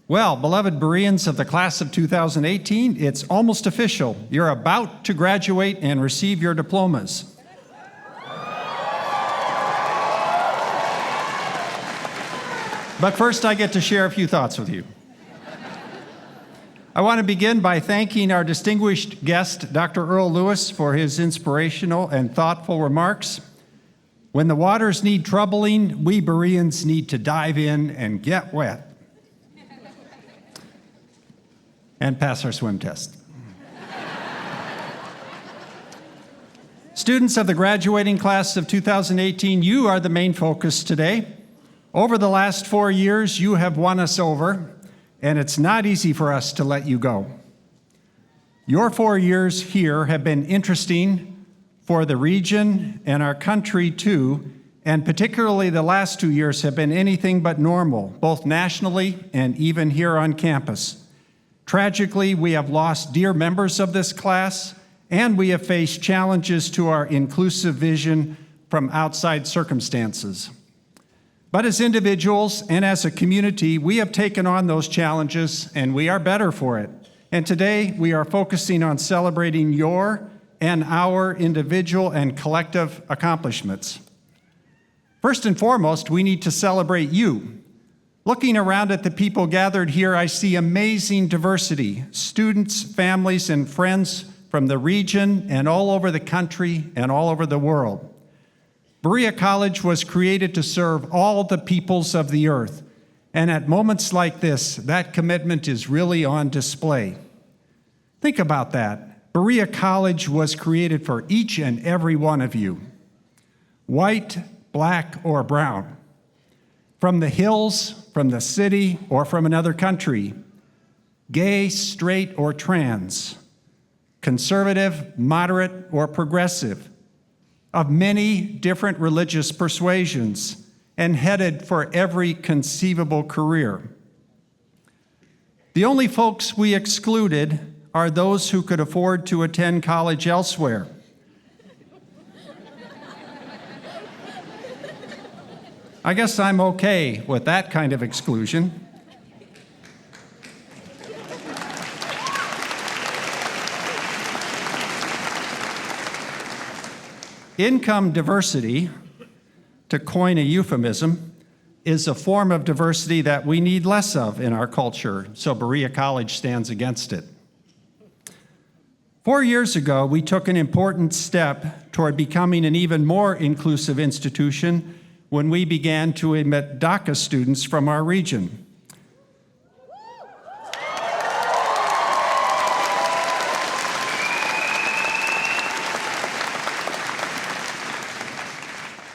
Well, beloved Bereans of the class of 2018, it's almost official. You're about to graduate and receive your diplomas. But first, I get to share a few thoughts with you. I want to begin by thanking our distinguished guest, Dr. Earl Lewis, for his inspirational and thoughtful remarks. When the waters need troubling, we Bereans need to dive in and get wet and pass our swim test. Students of the graduating class of 2018, you are the main focus today. Over the last 4 years, you have won us over, and it's not easy for us to let you go. Your 4 years here have been interesting for the region and our country too, and particularly the last 2 years have been anything but normal, both nationally and even here on campus. Tragically, we have lost dear members of this class, and we have faced challenges to our inclusive vision from outside circumstances. But as individuals and as a community, we have taken on those challenges and we are better for it. And today we are focusing on celebrating your and our individual and collective accomplishments. First and foremost, we need to celebrate you. Looking around at the people gathered here, I see amazing diversity, students, families, and friends from the region and all over the country and all over the world. Berea College was created to serve all the peoples of the earth, and at moments like this, that commitment is really on display. Think about that. Berea College was created for each and every one of you, white, black, or brown, from the hills, from the city, or from another country, gay, straight, or trans, conservative, moderate, or progressive, of many different religious persuasions, and headed for every conceivable career. The only folks we excluded are those who could afford to attend college elsewhere. I guess I'm okay with that kind of exclusion. Income diversity, to coin a euphemism, is a form of diversity that we need less of in our culture, so Berea College stands against it. 4 years ago, we took an important step toward becoming an even more inclusive institution when we began to admit DACA students from our region.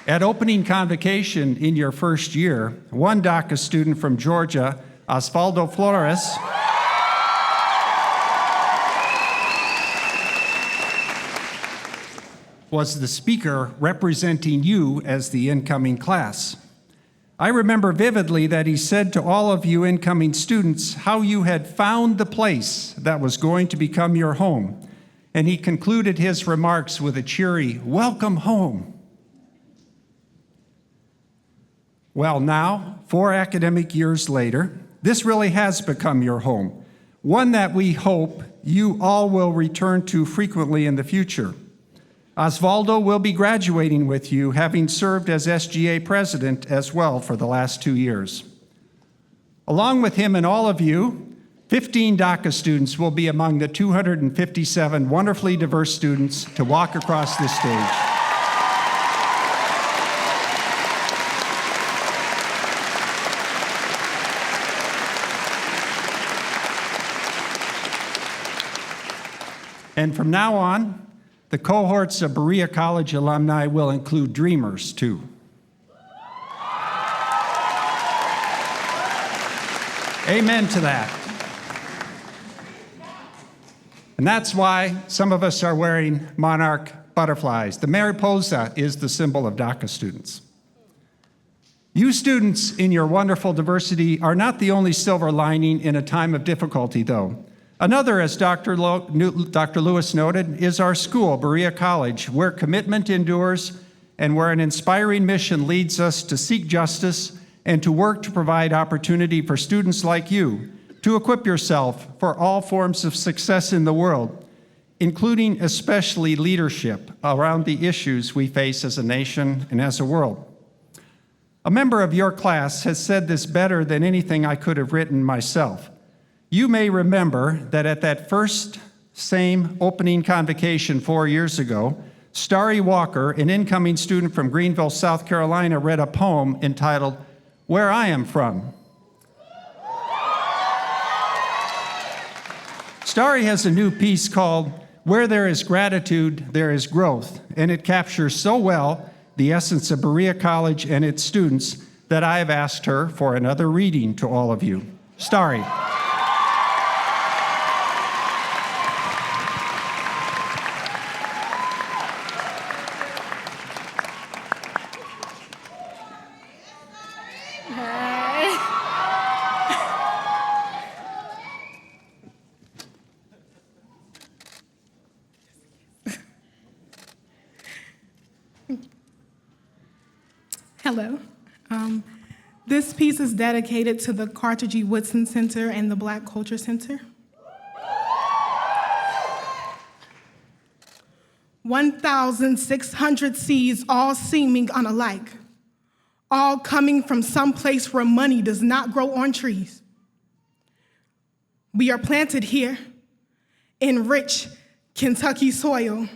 At opening convocation in your first year, one DACA student from Georgia, Osvaldo Flores, was the speaker representing you as the incoming class. I remember vividly that he said to all of you incoming students how you had found the place that was going to become your home, and he concluded his remarks with a cheery, "Welcome home." Well, now, 4 academic years later, this really has become your home, one that we hope you all will return to frequently in the future. Osvaldo will be graduating with you, having served as SGA president as well for the last 2 years. Along with him and all of you, 15 DACA students will be among the 257 wonderfully diverse students to walk across this stage. And from now on, the cohorts of Berea College alumni will include dreamers, too. Amen to that. And that's why some of us are wearing monarch butterflies. The mariposa is the symbol of DACA students. You students, in your wonderful diversity, are not the only silver lining in a time of difficulty, though. Another, as Dr. Lewis noted, is our school, Berea College, where commitment endures and where an inspiring mission leads us to seek justice and to work to provide opportunity for students like you to equip yourself for all forms of success in the world, including especially leadership around the issues we face as a nation and as a world. A member of your class has said this better than anything I could have written myself. You may remember that at that first same opening convocation 4 years ago, Starry Walker, an incoming student from Greenville, South Carolina, read a poem entitled, "Where I Am From." Starry has a new piece called "Where There Is Gratitude, There Is Growth," and it captures so well the essence of Berea College and its students that I have asked her for another reading to all of you. Starry. Hello. This piece is dedicated to the Carter G. Woodson Center and the Black Culture Center. 1,600 seas, all seeming unalike. all coming from some place where money does not grow on trees. We are planted here in rich Kentucky soil,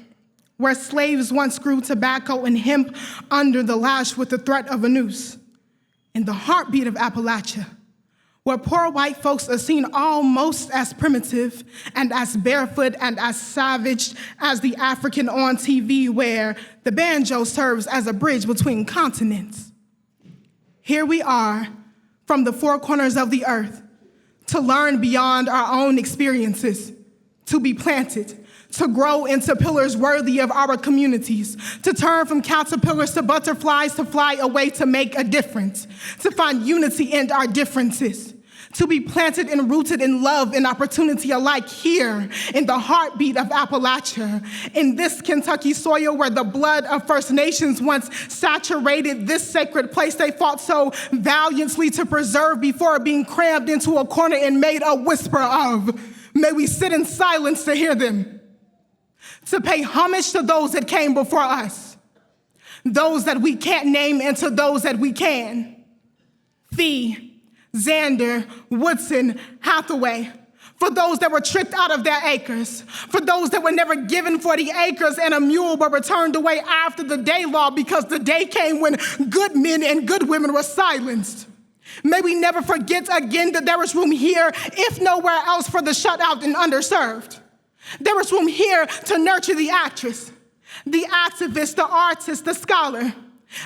where slaves once grew tobacco and hemp under the lash with the threat of a noose, in the heartbeat of Appalachia, where poor white folks are seen almost as primitive and as barefoot and as savage as the African on TV, where the banjo serves as a bridge between continents. Here we are from the four corners of the earth to learn beyond our own experiences, to be planted, to grow into pillars worthy of our communities, to turn from caterpillars to butterflies, to fly away to make a difference, to find unity in our differences, to be planted and rooted in love and opportunity alike here in the heartbeat of Appalachia, in this Kentucky soil where the blood of First Nations once saturated this sacred place they fought so valiantly to preserve before being crammed into a corner and made a whisper of. May we sit in silence to hear them, to pay homage to those that came before us, those that we can't name and to those that we can. Fee, Xander, Woodson, Hathaway, for those that were tricked out of their acres, for those that were never given 40 acres and a mule but returned away after the day law because the day came when good men and good women were silenced. May we never forget again that there is room here, if nowhere else, for the shut out and underserved. There is room here to nurture the actress, the activist, the artist, the scholar,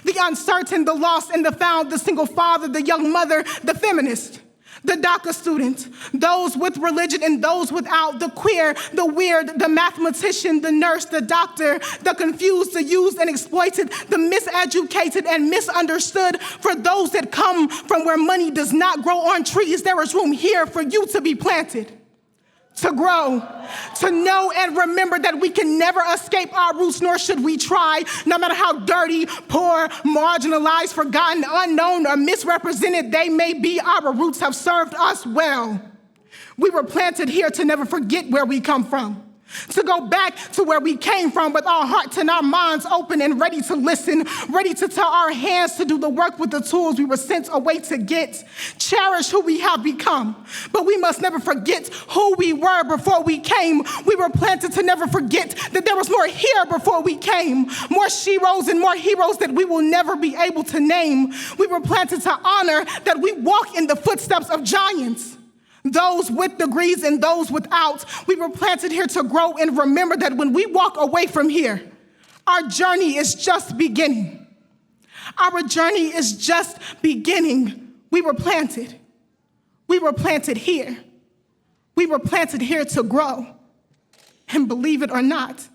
the uncertain, the lost and the found, the single father, the young mother, the feminist, the DACA student, those with religion and those without, the queer, the weird, the mathematician, the nurse, the doctor, the confused, the used and exploited, the miseducated and misunderstood. For those that come from where money does not grow on trees, there is room here for you to be planted, to grow, to know and remember that we can never escape our roots, nor should we try, no matter how dirty, poor, marginalized, forgotten, unknown, or misrepresented they may be. Our roots have served us well. We were planted here to never forget where we come from, to go back to where we came from with our hearts and our minds open and ready to listen, ready to tell our hands to do the work with the tools we were sent away to get. Cherish who we have become, but we must never forget who we were before we came. We were planted to never forget that there was more here before we came, more sheroes and more heroes that we will never be able to name. We were planted to honor that we walk in the footsteps of giants, those with degrees and those without. We were planted here to grow and remember that when we walk away from here, our journey is just beginning. Our journey is just beginning. We were planted. We were planted here. We were planted here to grow. And believe it or not,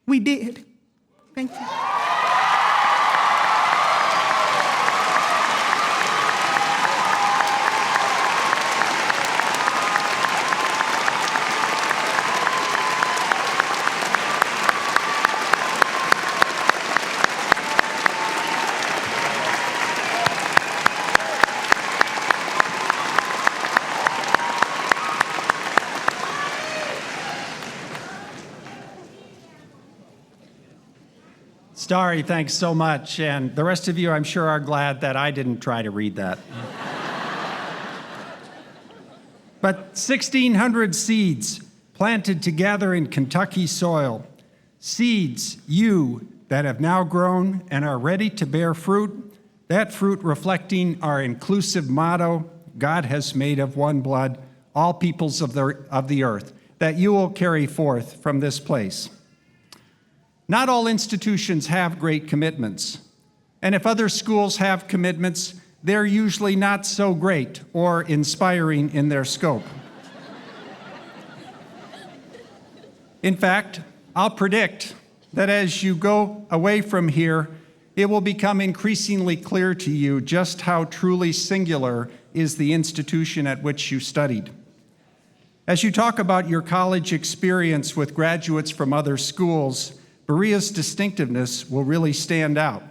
we did. Thank you. Starry, thanks so much. And the rest of you, I'm sure, are glad that I didn't try to read that. But 1,600 seeds planted together in Kentucky soil, seeds, you, that have now grown and are ready to bear fruit, that fruit reflecting our inclusive motto, God has made of one blood all peoples of the earth, that you will carry forth from this place. Not all institutions have great commitments, and if other schools have commitments, they're usually not so great or inspiring in their scope. In fact, I'll predict that as you go away from here, it will become increasingly clear to you just how truly singular is the institution at which you studied. As you talk about your college experience with graduates from other schools, Berea's distinctiveness will really stand out.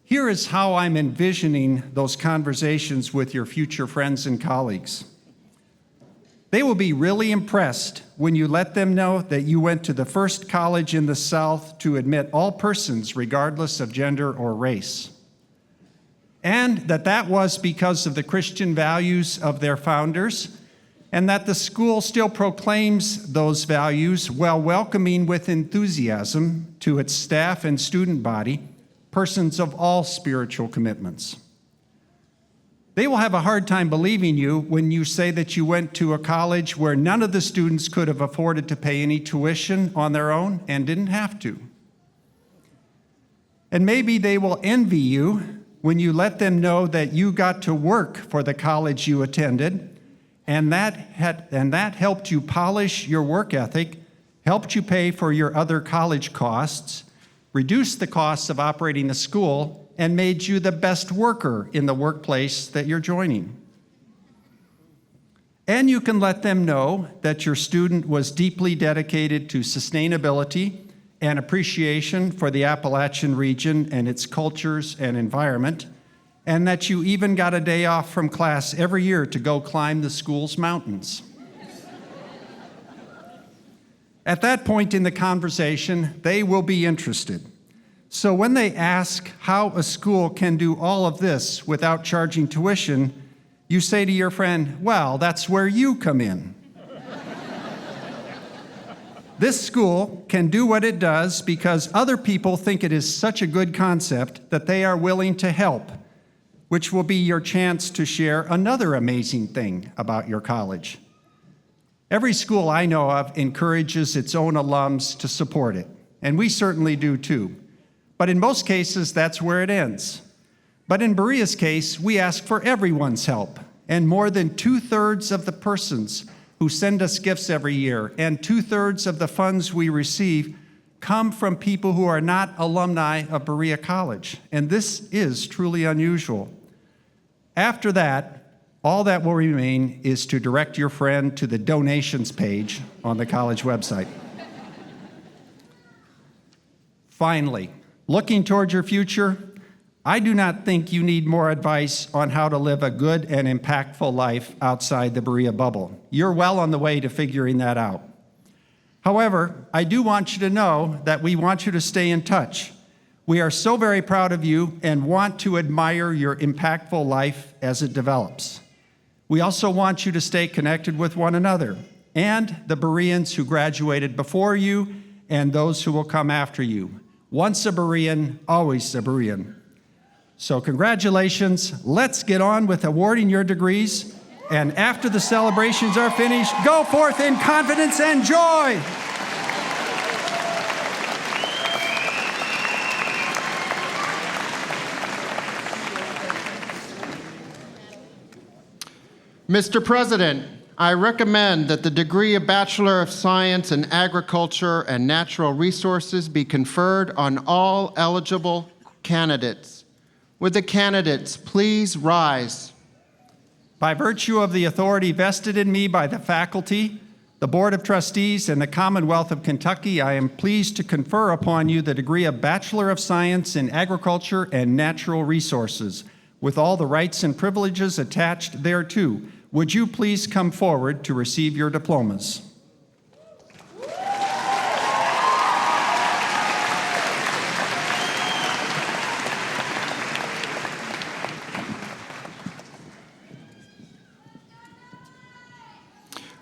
Here is how I'm envisioning those conversations with your future friends and colleagues. They will be really impressed when you let them know that you went to the first college in the South to admit all persons regardless of gender or race. and that was because of the Christian values of their founders, and that the school still proclaims those values while welcoming with enthusiasm to its staff and student body persons of all spiritual commitments. They will have a hard time believing you when you say that you went to a college where none of the students could have afforded to pay any tuition on their own and didn't have to. And maybe they will envy you when you let them know that you got to work for the college you attended, and that helped you polish your work ethic, helped you pay for your other college costs, reduced the costs of operating the school, and made you the best worker in the workplace that you're joining. And you can let them know that your student was deeply dedicated to sustainability and appreciation for the Appalachian region and its cultures and environment, and that you even got a day off from class every year to go climb the school's mountains. At that point in the conversation, they will be interested. So when they ask how a school can do all of this without charging tuition, you say to your friend, well, that's where you come in. This school can do what it does because other people think it is such a good concept that they are willing to help, which will be your chance to share another amazing thing about your college. Every school I know of encourages its own alums to support it, and we certainly do too. But in most cases, that's where it ends. But in Berea's case, we ask for everyone's help, and more than 2/3 of the persons who send us gifts every year and 2/3 of the funds we receive come from people who are not alumni of Berea College, and this is truly unusual. After that, all that will remain is to direct your friend to the donations page on the college website. Finally, looking toward your future, I do not think you need more advice on how to live a good and impactful life outside the Berea bubble. You're well on the way to figuring that out. However, I do want you to know that we want you to stay in touch. We are so very proud of you and want to admire your impactful life as it develops. We also want you to stay connected with one another and the Bereans who graduated before you and those who will come after you. Once a Berean, always a Berean. So congratulations. Let's get on with awarding your degrees. And after the celebrations are finished, go forth in confidence and joy. Mr. President, I recommend that the degree of Bachelor of Science in Agriculture and Natural Resources be conferred on all eligible candidates. Would the candidates please rise? By virtue of the authority vested in me by the faculty, the Board of Trustees, and the Commonwealth of Kentucky, I am pleased to confer upon you the degree of Bachelor of Science in Agriculture and Natural Resources, with all the rights and privileges attached thereto. Would you please come forward to receive your diplomas?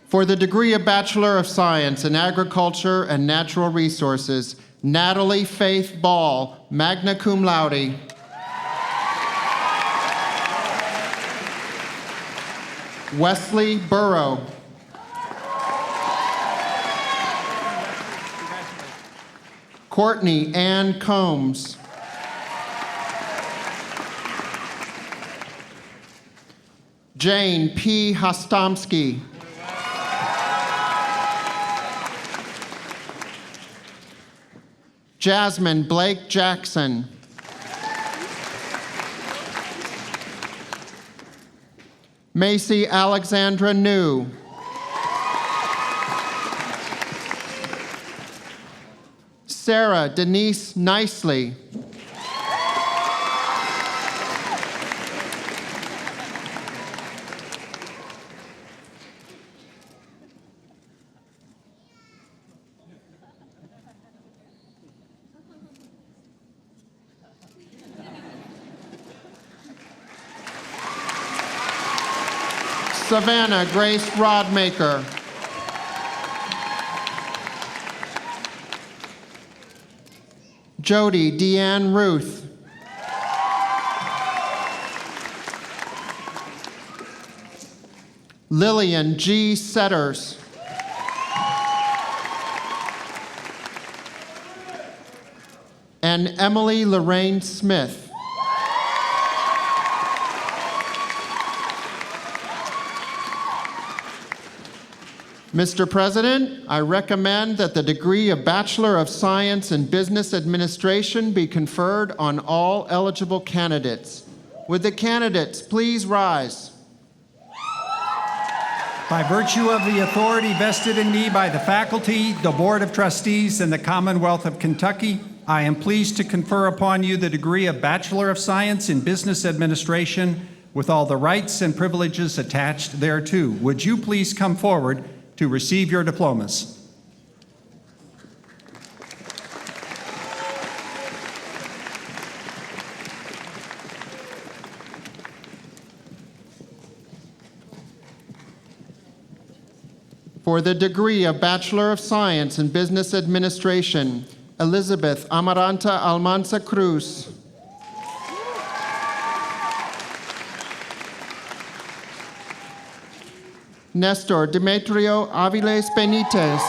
For the degree of Bachelor of Science in Agriculture and Natural Resources, Natalie Faith Ball, magna cum laude. Wesley Burrow. Courtney Ann Combs. Jane P. Hostomsky. Jasmine Blake Jackson. Macy Alexandra New. Sarah Denise Nicely. Savannah Grace Rodmaker. Jody Deanne Ruth. Lillian G. Setters. And Emily Lorraine Smith. Mr. President, I recommend that the degree of Bachelor of Science in Business Administration be conferred on all eligible candidates. Would the candidates please rise? By virtue of the authority vested in me by the faculty, the Board of Trustees, and the Commonwealth of Kentucky, I am pleased to confer upon you the degree of Bachelor of Science in Business Administration with all the rights and privileges attached thereto. Would you please come forward to receive your diplomas? For the degree of Bachelor of Science in Business Administration, Elizabeth Amaranta Almanza Cruz. Nestor Demetrio Aviles Benitez.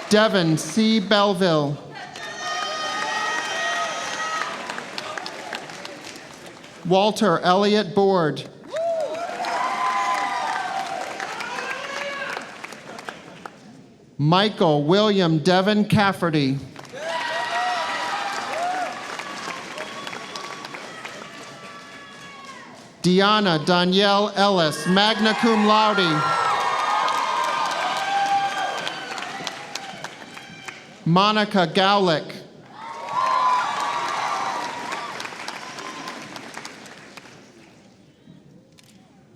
Devin C. Belleville. Walter Elliott Board. Michael William Devin Cafferty. Deanna Danielle Ellis, magna cum laude. Monica Gowlick.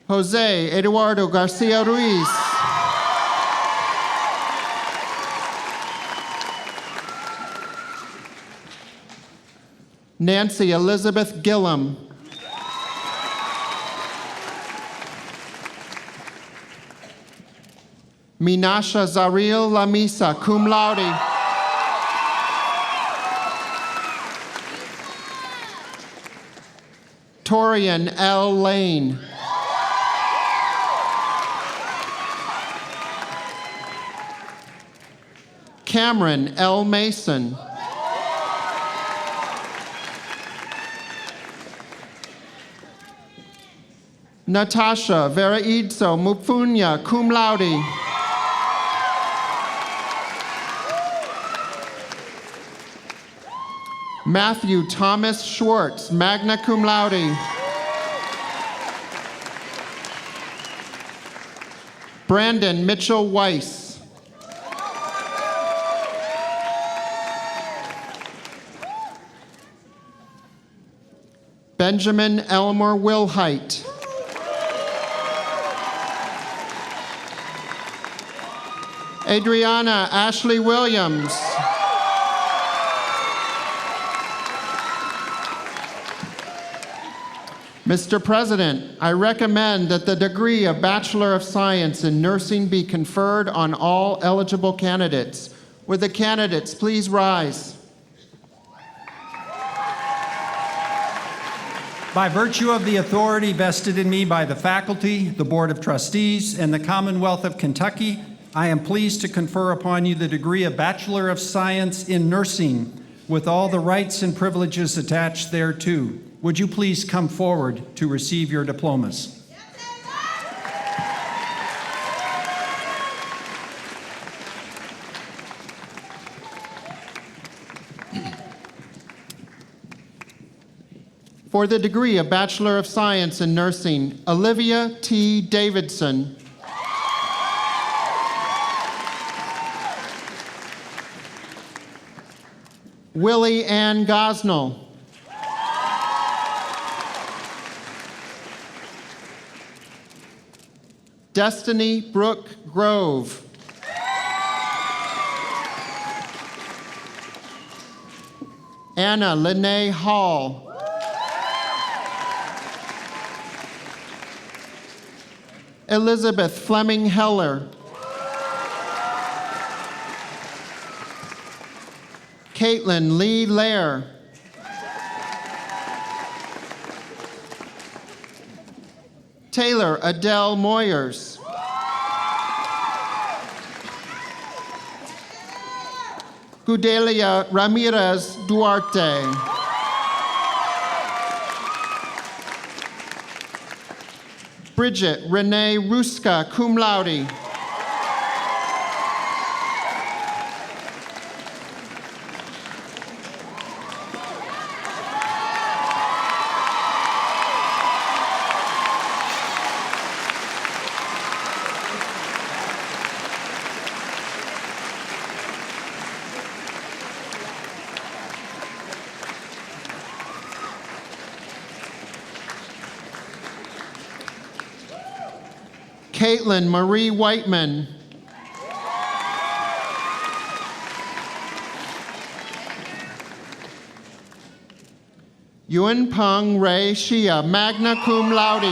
Jose Eduardo Garcia Ruiz. Nancy Elizabeth Gillum. Minasha Zaril Lamisa, cum laude. Torian L. Lane. Cameron L. Mason. Natasha Veraidso Mufunya, cum laude. Matthew Thomas Schwartz, magna cum laude. Brandon Mitchell Weiss. Benjamin Elmore Wilhite. Adriana Ashley Williams. Mr. President, I recommend that the degree of Bachelor of Science in Nursing be conferred on all eligible candidates. Would the candidates please rise? By virtue of the authority vested in me by the faculty, the Board of Trustees, and the Commonwealth of Kentucky, I am pleased to confer upon you the degree of Bachelor of Science in Nursing with all the rights and privileges attached thereto. Would you please come forward to receive your diplomas? For the degree of Bachelor of Science in Nursing, Olivia T. Davidson. Willie Ann Gosnell. Destiny Brooke Grove. Anna Lene Hall. Elizabeth Fleming Heller. Caitlin Lee Lair. Taylor Adele Moyers. Gudelia Ramirez Duarte. Bridget Renee Ruska, cum laude. Caitlin Marie Whiteman. Yuen Peng Ray Shia, magna cum laude.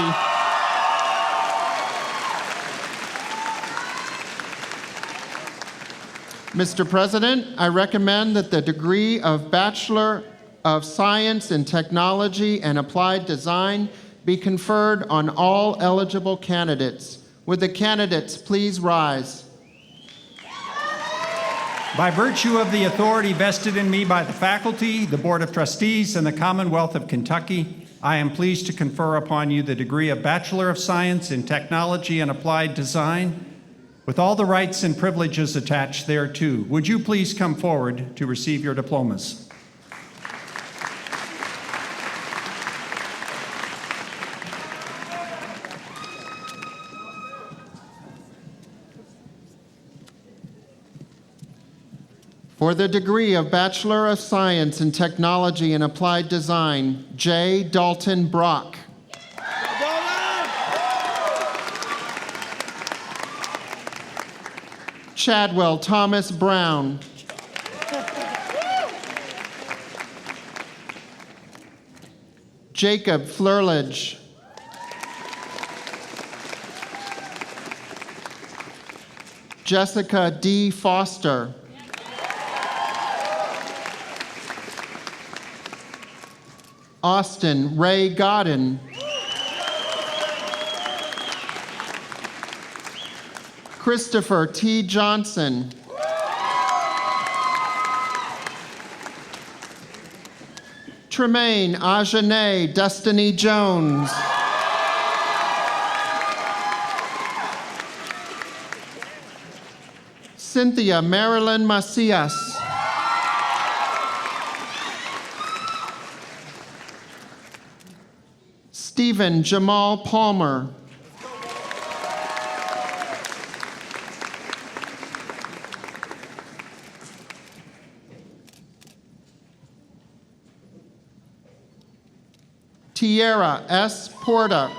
Mr. President, I recommend that the degree of Bachelor of Science in Technology and Applied Design be conferred on all eligible candidates. Would the candidates please rise? By virtue of the authority vested in me by the faculty, the Board of Trustees, and the Commonwealth of Kentucky, I am pleased to confer upon you the degree of Bachelor of Science in Technology and Applied Design with all the rights and privileges attached thereto. Would you please come forward to receive your diplomas? For the degree of Bachelor of Science in Technology and Applied Design, J. Dalton Brock. Chadwell Thomas Brown. Jacob Flurlage. Jessica D. Foster. Austin Ray Godden. Christopher T. Johnson. Tremaine Ajané Destiny Jones. Cynthia Marilyn Macias. Stephen Jamal Palmer. Tierra S. Porta.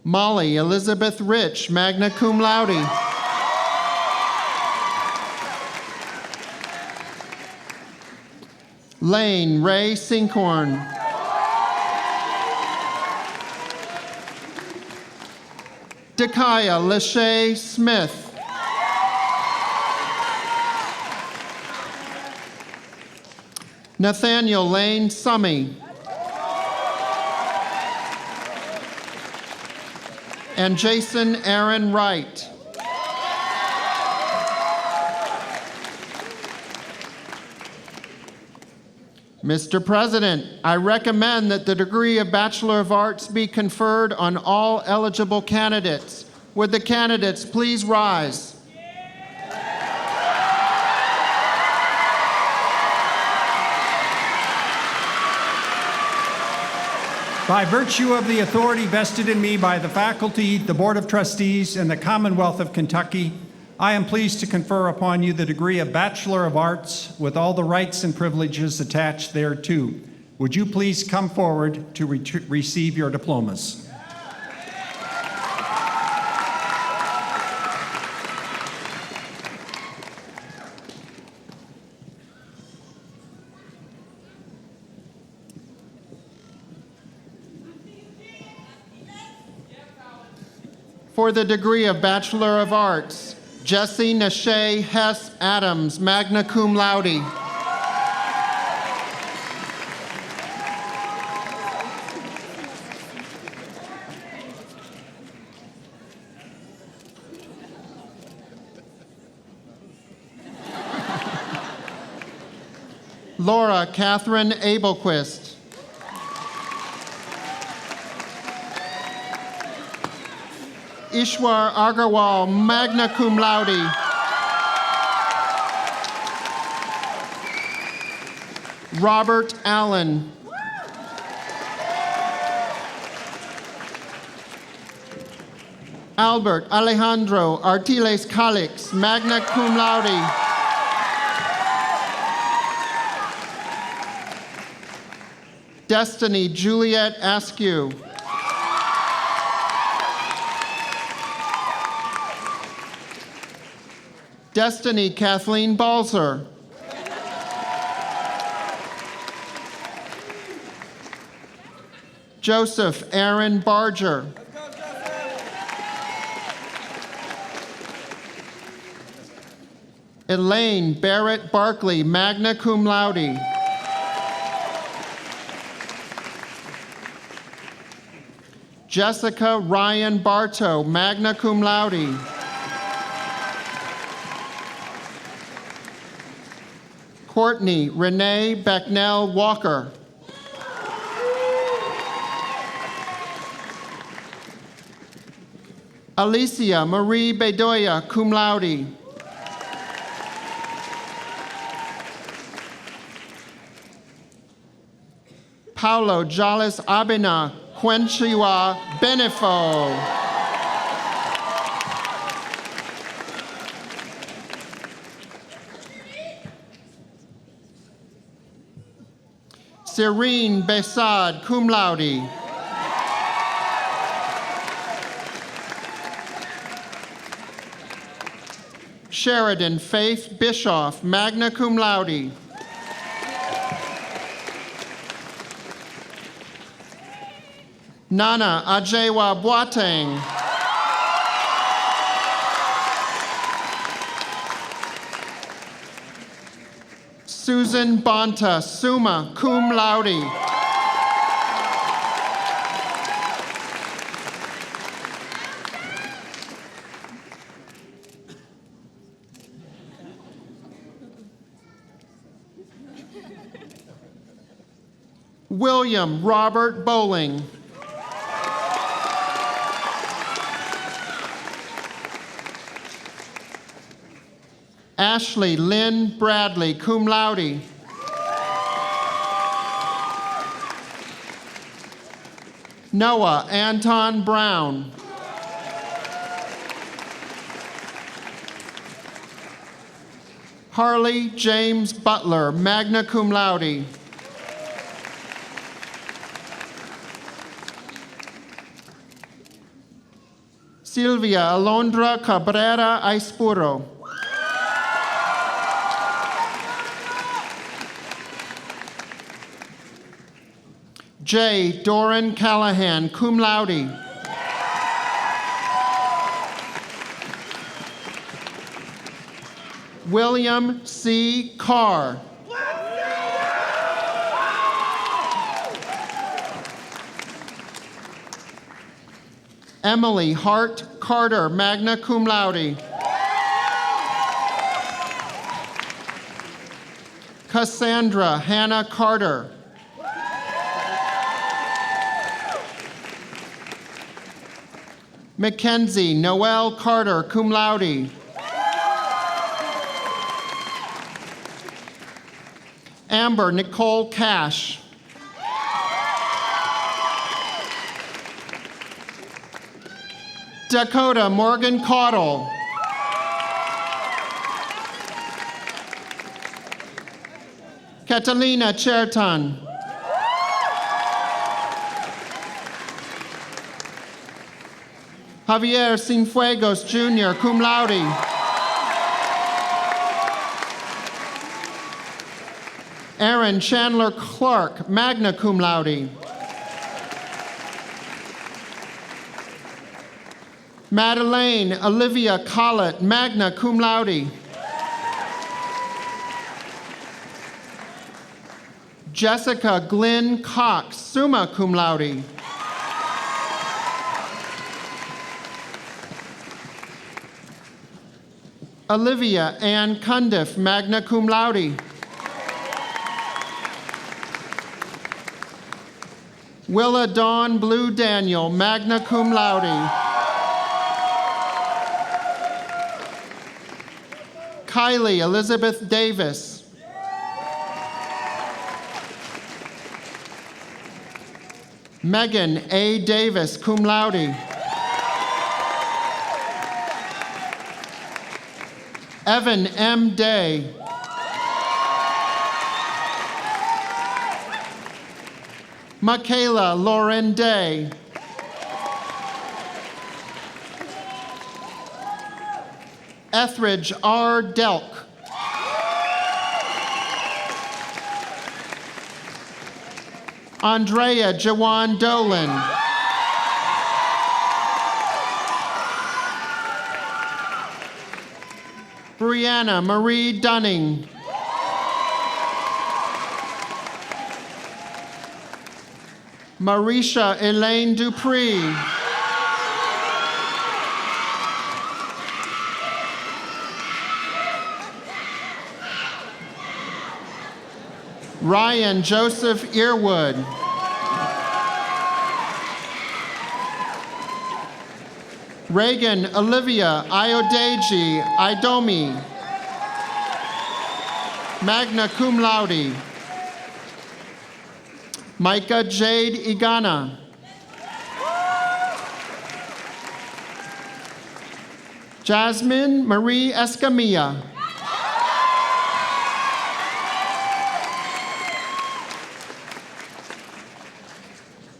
Molly Elizabeth Rich, magna cum laude. Lane Ray Sinkhorn. Dakaya Lachey Smith. Nathaniel Lane Summy. And Jason Aaron Wright. Mr. President, I recommend that the degree of Bachelor of Arts be conferred on all eligible candidates. Would the candidates please rise? By virtue of the authority vested in me by the faculty, the Board of Trustees, and the Commonwealth of Kentucky, I am pleased to confer upon you the degree of Bachelor of Arts with all the rights and privileges attached thereto. Would you please come forward to receive your diplomas? For the degree of Bachelor of Arts, Jesse Nashe Hess Adams, magna cum laude. Laura Catherine Abelquist. Ishwar Agarwal, magna cum laude. Robert Allen. Albert Alejandro Artiles Calix, magna cum laude. Destiny Juliet Askew. Destiny Kathleen Balzer. Joseph Aaron Barger. Elaine Barrett Barkley, magna cum laude. Jessica Ryan Bartow, magna cum laude. Courtney Renee Becknell Walker. Alicia Marie Bedoya, cum laude. Paulo Jales Abena, Quenchiwa Benefo. Serene Besad, cum laude. Sheridan Faith Bischoff, magna cum laude. Nana Ajewa Boateng. Susan Bonta, summa cum laude. William Robert Bowling. Ashley Lynn Bradley, cum laude. Noah Anton Brown. Harley James Butler, magna cum laude. Silvia Alondra Cabrera Aispuro. J. Doran Callahan, cum laude. William C. Carr. Emily Hart Carter, magna cum laude. Cassandra Hannah Carter. Mackenzie Noel Carter, cum laude. Amber Nicole Cash. Dakota Morgan Caudle. Catalina Cherton. Javier Cienfuegos Jr., cum laude. Aaron Chandler Clark, magna cum laude. Madeleine Olivia Collett, magna cum laude. Jessica Glenn Cox, summa cum laude. Olivia Ann Cundiff, magna cum laude. Willa Dawn Blue Daniel, magna cum laude. Kylie Elizabeth Davis. Megan A. Davis, cum laude. Evan M. Day. Michaela Lauren Day. Etheridge R. Delk. Andrea Jawan Dolan. Brianna Marie Dunning. Marisha Elaine Dupree. Ryan Joseph Earwood. Reagan Olivia Iodeji Idomi, magna cum laude. Micah Jade Igana. Jasmine Marie Escamilla.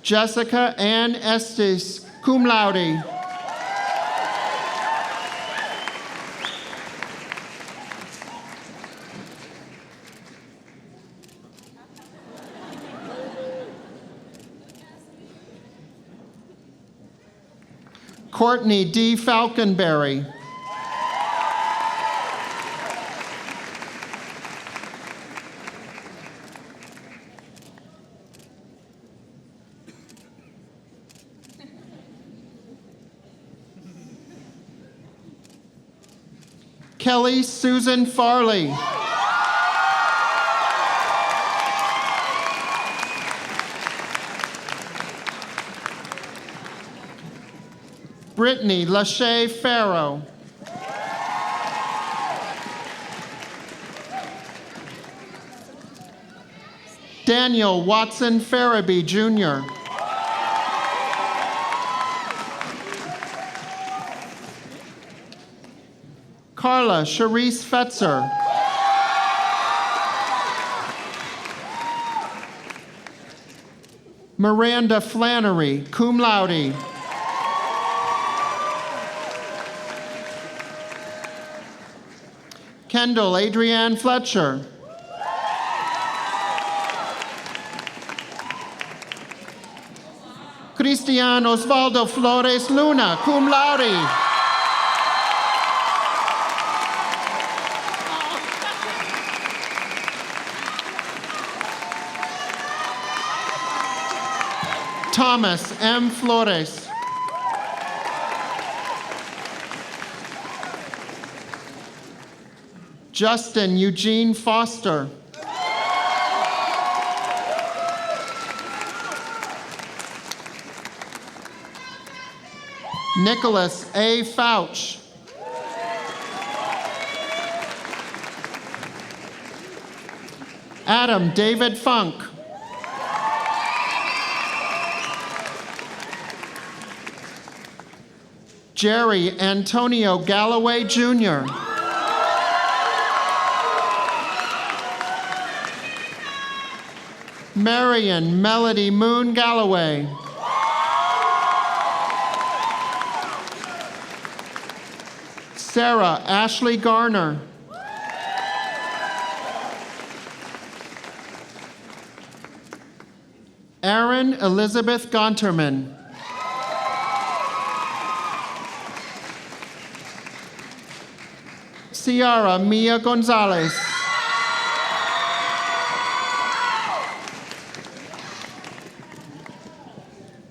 Jessica Ann Estes, cum laude. Courtney D. Falconberry. Kelly Susan Farley. Brittany Lachey Farrow. Daniel Watson Farabee, Jr. Carla Charisse Fetzer. Miranda Flannery, cum laude. Kendall Adrienne Fletcher. Cristian Osvaldo Flores Luna, cum laude. Thomas M. Flores. Justin Eugene Foster. Nicholas A. Fouch. Adam David Funk. Jerry Antonio Galloway, Jr. Marion Melody Moon Galloway. Sarah Ashley Garner. Aaron Elizabeth Gonterman. Ciara Mia Gonzalez.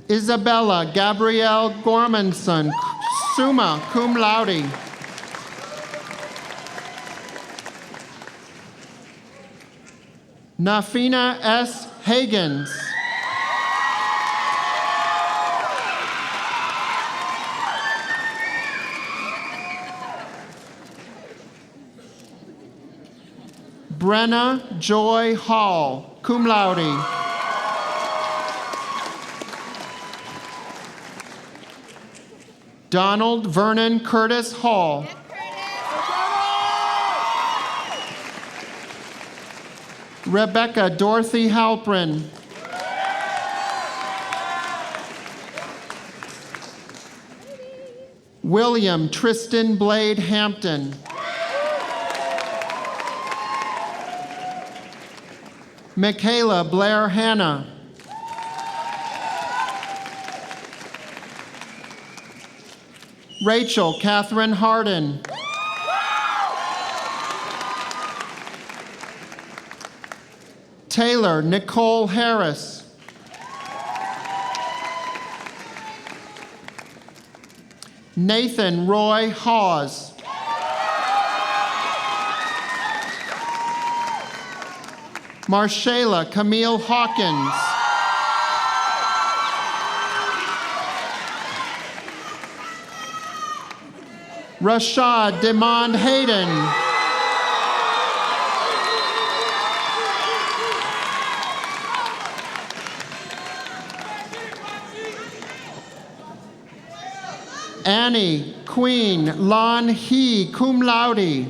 Isabella Gabrielle Gormanson, summa cum laude. Nafina S. Hagens. Brenna Joy Hall, cum laude. Donald Vernon Curtis Hall. Rebecca Dorothy Halprin. William Tristan Blade Hampton. Michaela Blair Hanna. Rachel Catherine Harden. Taylor Nicole Harris. Nathan Roy Hawes. Marshayla Camille Hawkins. Rashad Demond Hayden. Annie Queen Lon He, cum laude.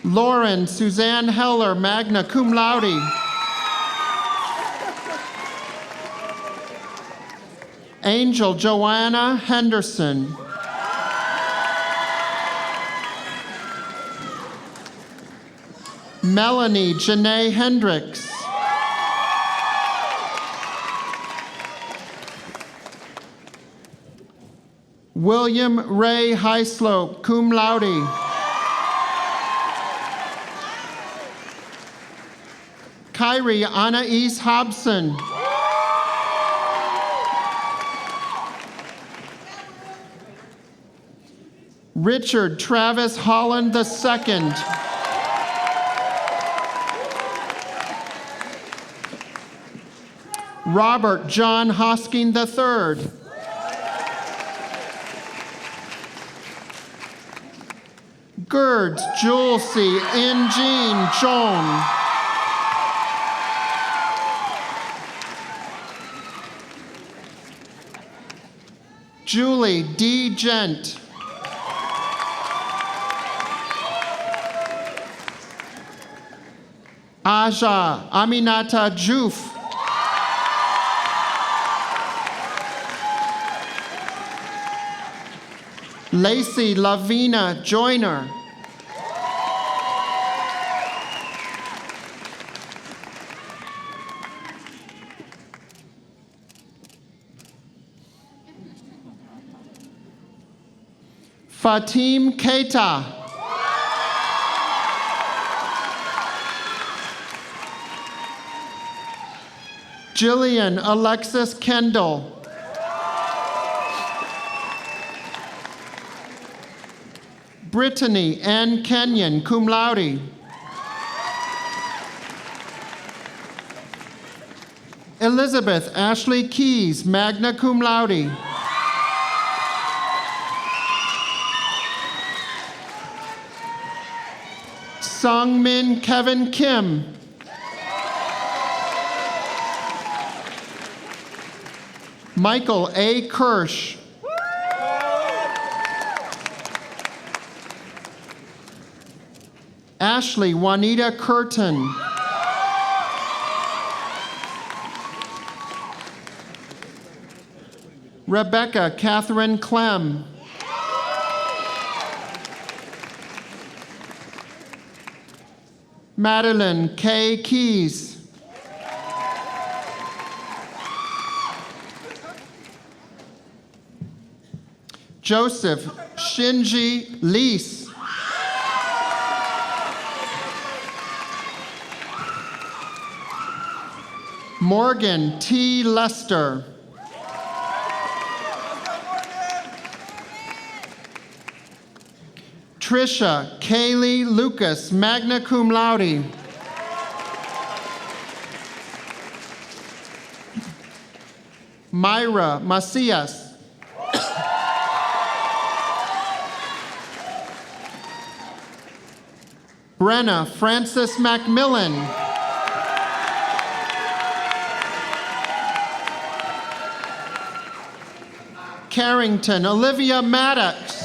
Lauren Suzanne Heller, magna cum laude. Angel Joanna Henderson. Melanie Janae Hendricks. William Ray Highslope, cum laude. Kyrie Anais Hobson. Richard Travis Holland II. Robert John Hosking III. Gerds Julesy In Jean Joan. Julie D. Gent. Aja Aminata Juf. Lacey Lavina Joyner. Fatim Keita. Jillian Alexis Kendall. Brittany Ann Kenyon, cum laude. Elizabeth Ashley Keys, magna cum laude. Sungmin Kevin Kim. Michael A. Kirsch. Ashley Juanita Curtin. Rebecca Catherine Clem. Madeline K. Keys. Joseph Shinji Lees. Morgan T. Lester. Trisha Kaylee Lucas, magna cum laude. Myra Macias. Brenna Frances Macmillan. Carrington Olivia Maddox.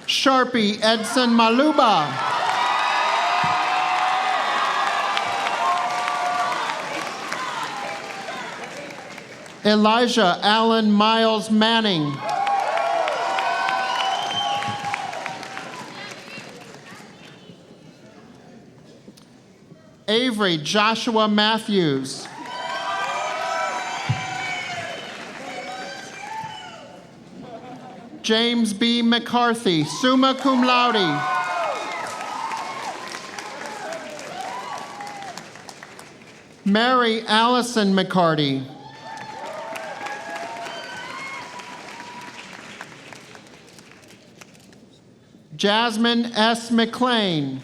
Sharpie Edson Maluba. Elijah Allen Miles Manning. Avery Joshua Matthews. James B. McCarthy, summa cum laude. Mary Allison McCarty. Jasmine S. McLean.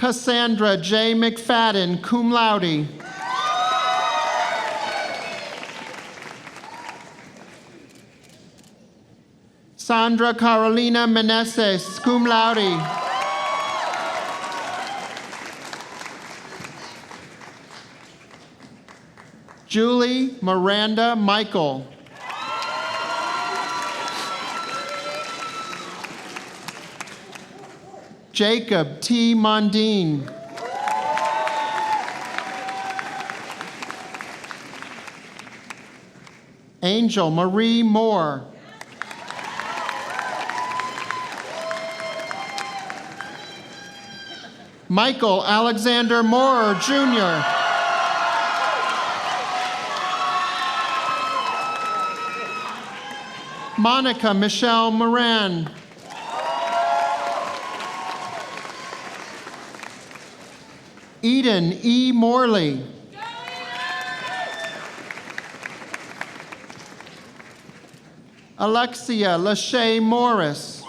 Cassandra J. McFadden, cum laude. Sandra Carolina Meneses, cum laude. Julie Miranda Michael. Jacob T. Mondine. Angel Marie Moore. Michael Alexander Moore, Jr. Monica Michelle Moran. Eden E. Morley. Alexia Lachey Morris.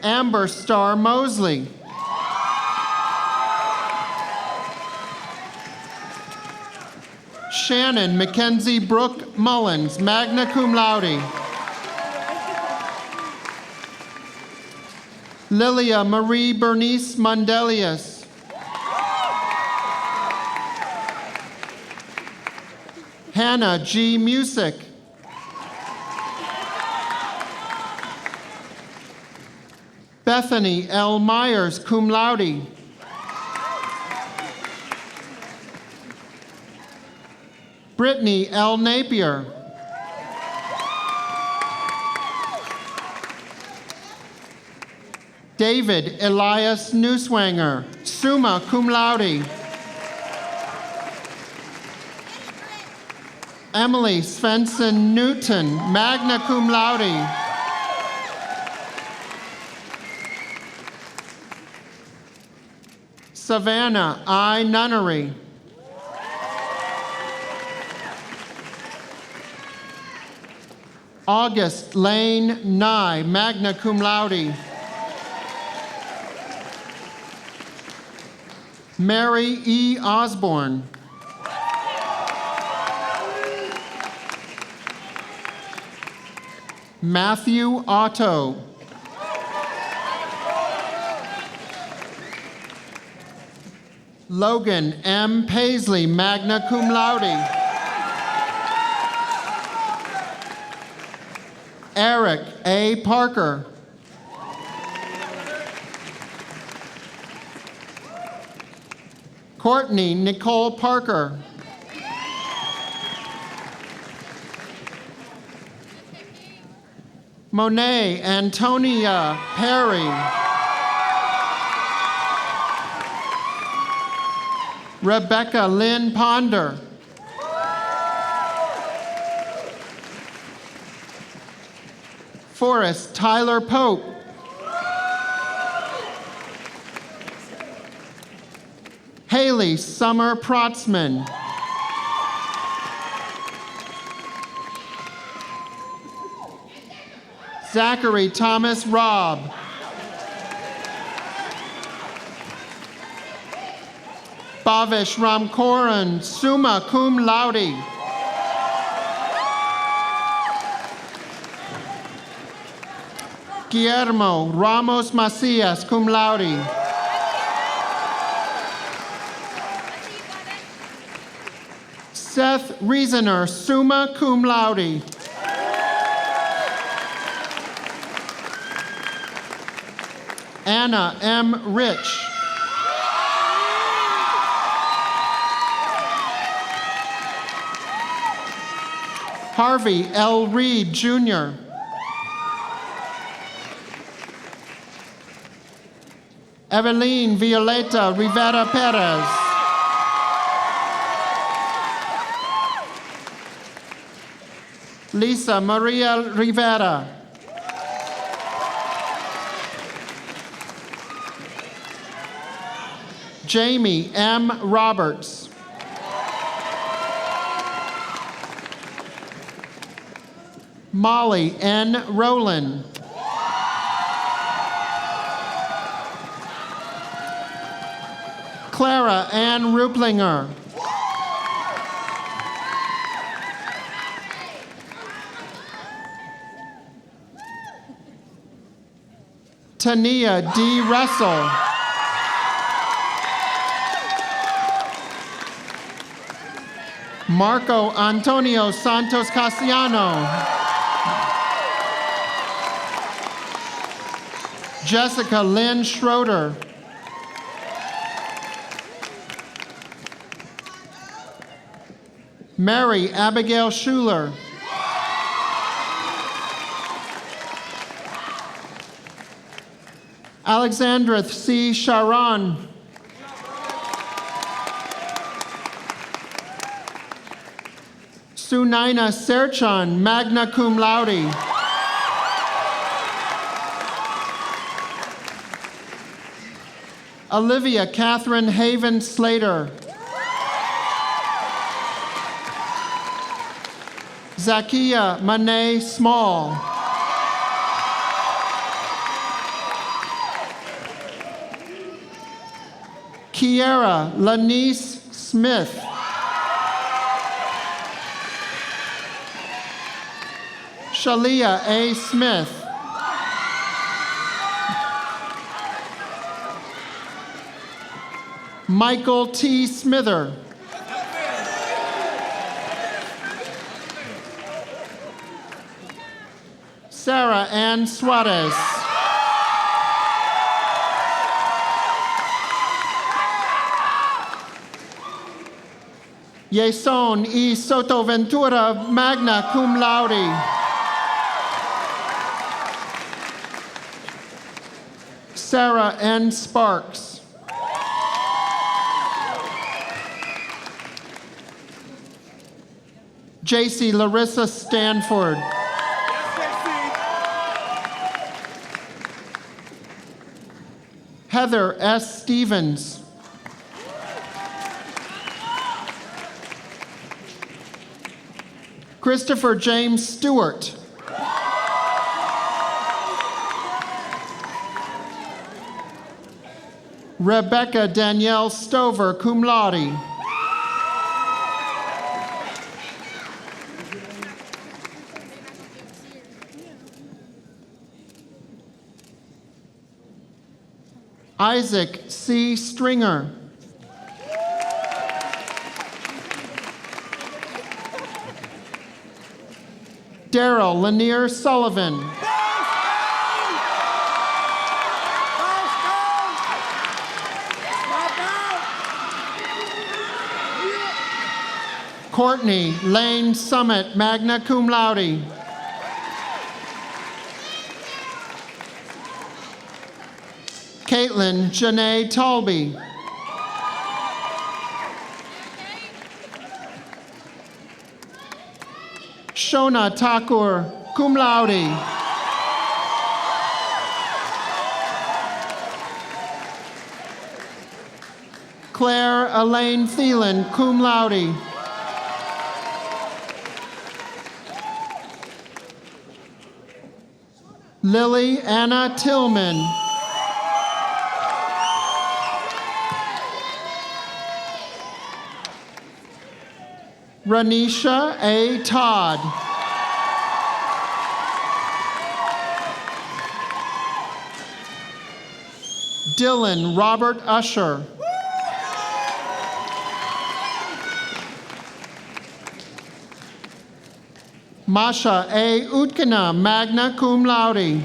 Amber Star Mosley. Shannon Mackenzie Brooke Mullins, magna cum laude. Lilia Marie Bernice Mundelius. Hannah G. Music. Bethany L. Myers, cum laude. Brittany L. Napier. David Elias Newswanger, summa cum laude. Emily Svensson Newton, magna cum laude. Savannah I. Nunnery. August Lane Nye, magna cum laude. Mary E. Osborne. Matthew Otto. Logan M. Paisley, magna cum laude. Eric A. Parker. Courtney Nicole Parker. Monet Antonia Perry. Rebecca Lynn Ponder. Forrest Tyler Pope. Haley Summer Protzman. Zachary Thomas Robb. Bhavesh Ramkoran, summa cum laude. Guillermo Ramos Macias, cum laude. Seth Reasoner, summa cum laude. Anna M. Rich. Harvey L. Reed, Jr. Eveline Violeta Rivera Perez. Lisa Maria Rivera. Jamie M. Roberts. Molly N. Rowland. Clara Ann Ruplinger. Tania D. Russell. Marco Antonio Santos Cassiano. Jessica Lynn Schroeder. Mary Abigail Schuler. Alexandra C. Sharon. Sunaina Serchan, magna cum laude. Olivia Catherine Haven Slater. Zakia Mane Small. Kiera Lanice Smith. Shalia A. Smith. Michael T. Smither. Sarah Ann Suarez. Yeson E. Sotoventura, magna cum laude. Sarah N. Sparks. J.C. Larissa Stanford. Heather S. Stevens. Christopher James Stewart. Rebecca Danielle Stover, cum laude. Isaac C. Stringer. Daryl Lanier Sullivan. Courtney Lane Summit, magna cum laude. Caitlin Janae Talby. Shona Thakur, cum laude. Claire Elaine Thielen, cum laude. Lily Anna Tillman. Ranisha A. Todd. Dylan Robert Usher. Masha A. Utkina, magna cum laude.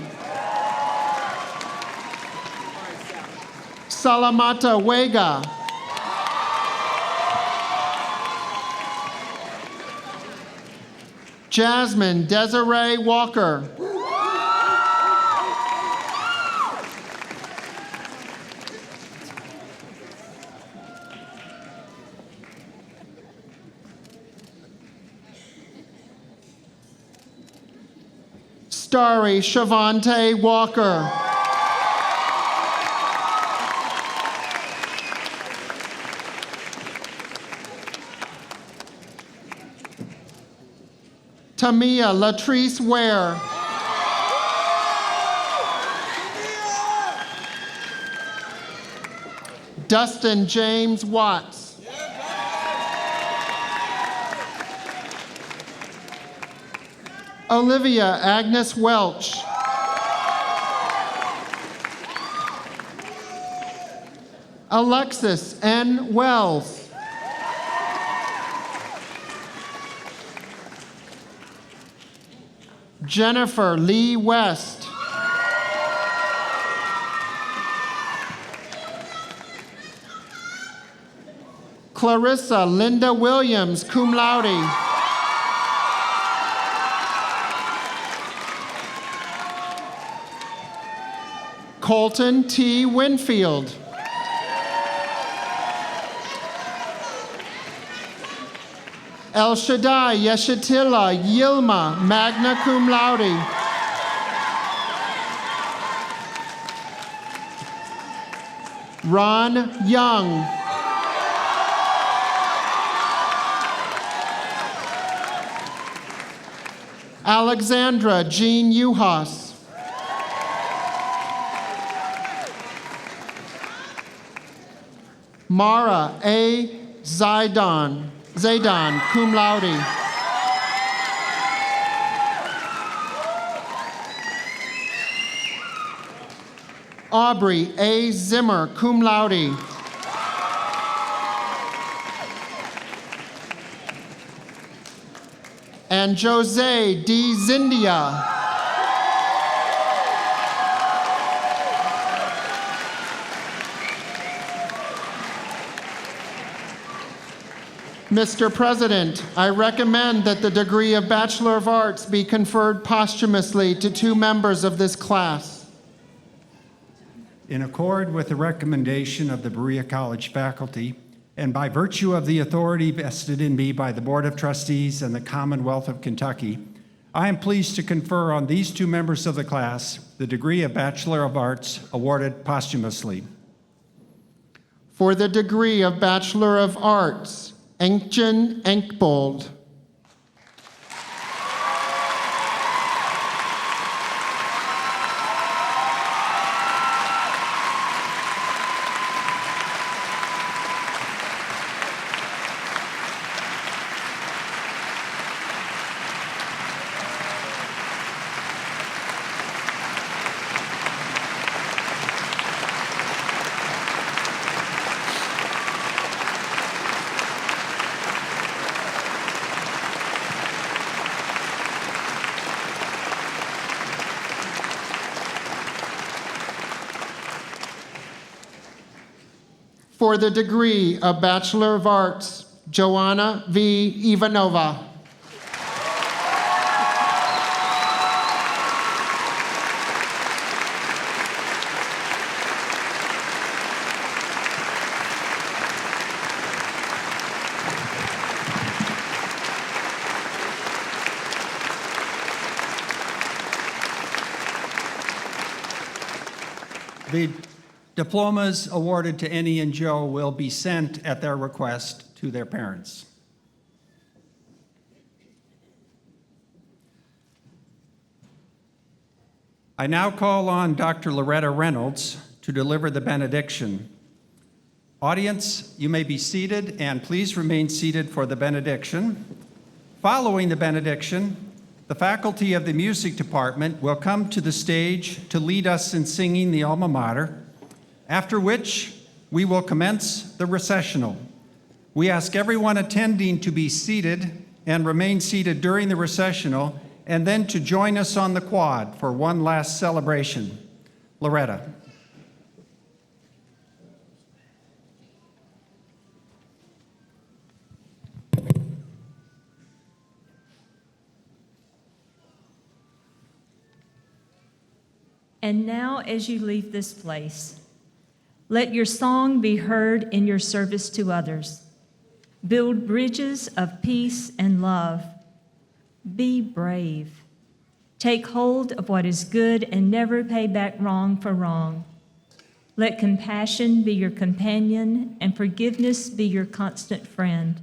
Salamata Wega. Jasmine Desiree Walker. Starry Shavante Walker. Tamia Latrice Ware. Dustin James Watts. Olivia Agnes Welch. Alexis N. Wells. Jennifer Lee West. Clarissa Linda Williams, cum laude. Colton T. Winfield. El Shaddai Yeshatilla Yilma, magna cum laude. Ron Young. Alexandra Jean Uhas. Mara A. Zaidan, cum laude. Aubrey A. Zimmer, cum laude. And Jose D. Zindia. Mr. President, I recommend that the degree of Bachelor of Arts be conferred posthumously to 2 members of this class. In accord with the recommendation of the Berea College faculty, and by virtue of the authority vested in me by the Board of Trustees and the Commonwealth of Kentucky, I am pleased to confer on these 2 members of the class the degree of Bachelor of Arts awarded posthumously. For the degree of Bachelor of Arts, Enkjen Enkbold. For the degree of Bachelor of Arts, Joanna V. Ivanova. The diplomas awarded to Annie and Joe will be sent at their request to their parents. I now call on Dr. Loretta Reynolds to deliver the benediction. Audience, you may be seated, and please remain seated for the benediction. Following the benediction, the faculty of the music department will come to the stage to lead us in singing the alma mater, after which we will commence the recessional. We ask everyone attending to be seated and remain seated during the recessional, and then to join us on the quad for one last celebration. Loretta. And now, as you leave this place, let your song be heard in your service to others. Build bridges of peace and love. Be brave. Take hold of what is good and never pay back wrong for wrong. Let compassion be your companion and forgiveness be your constant friend.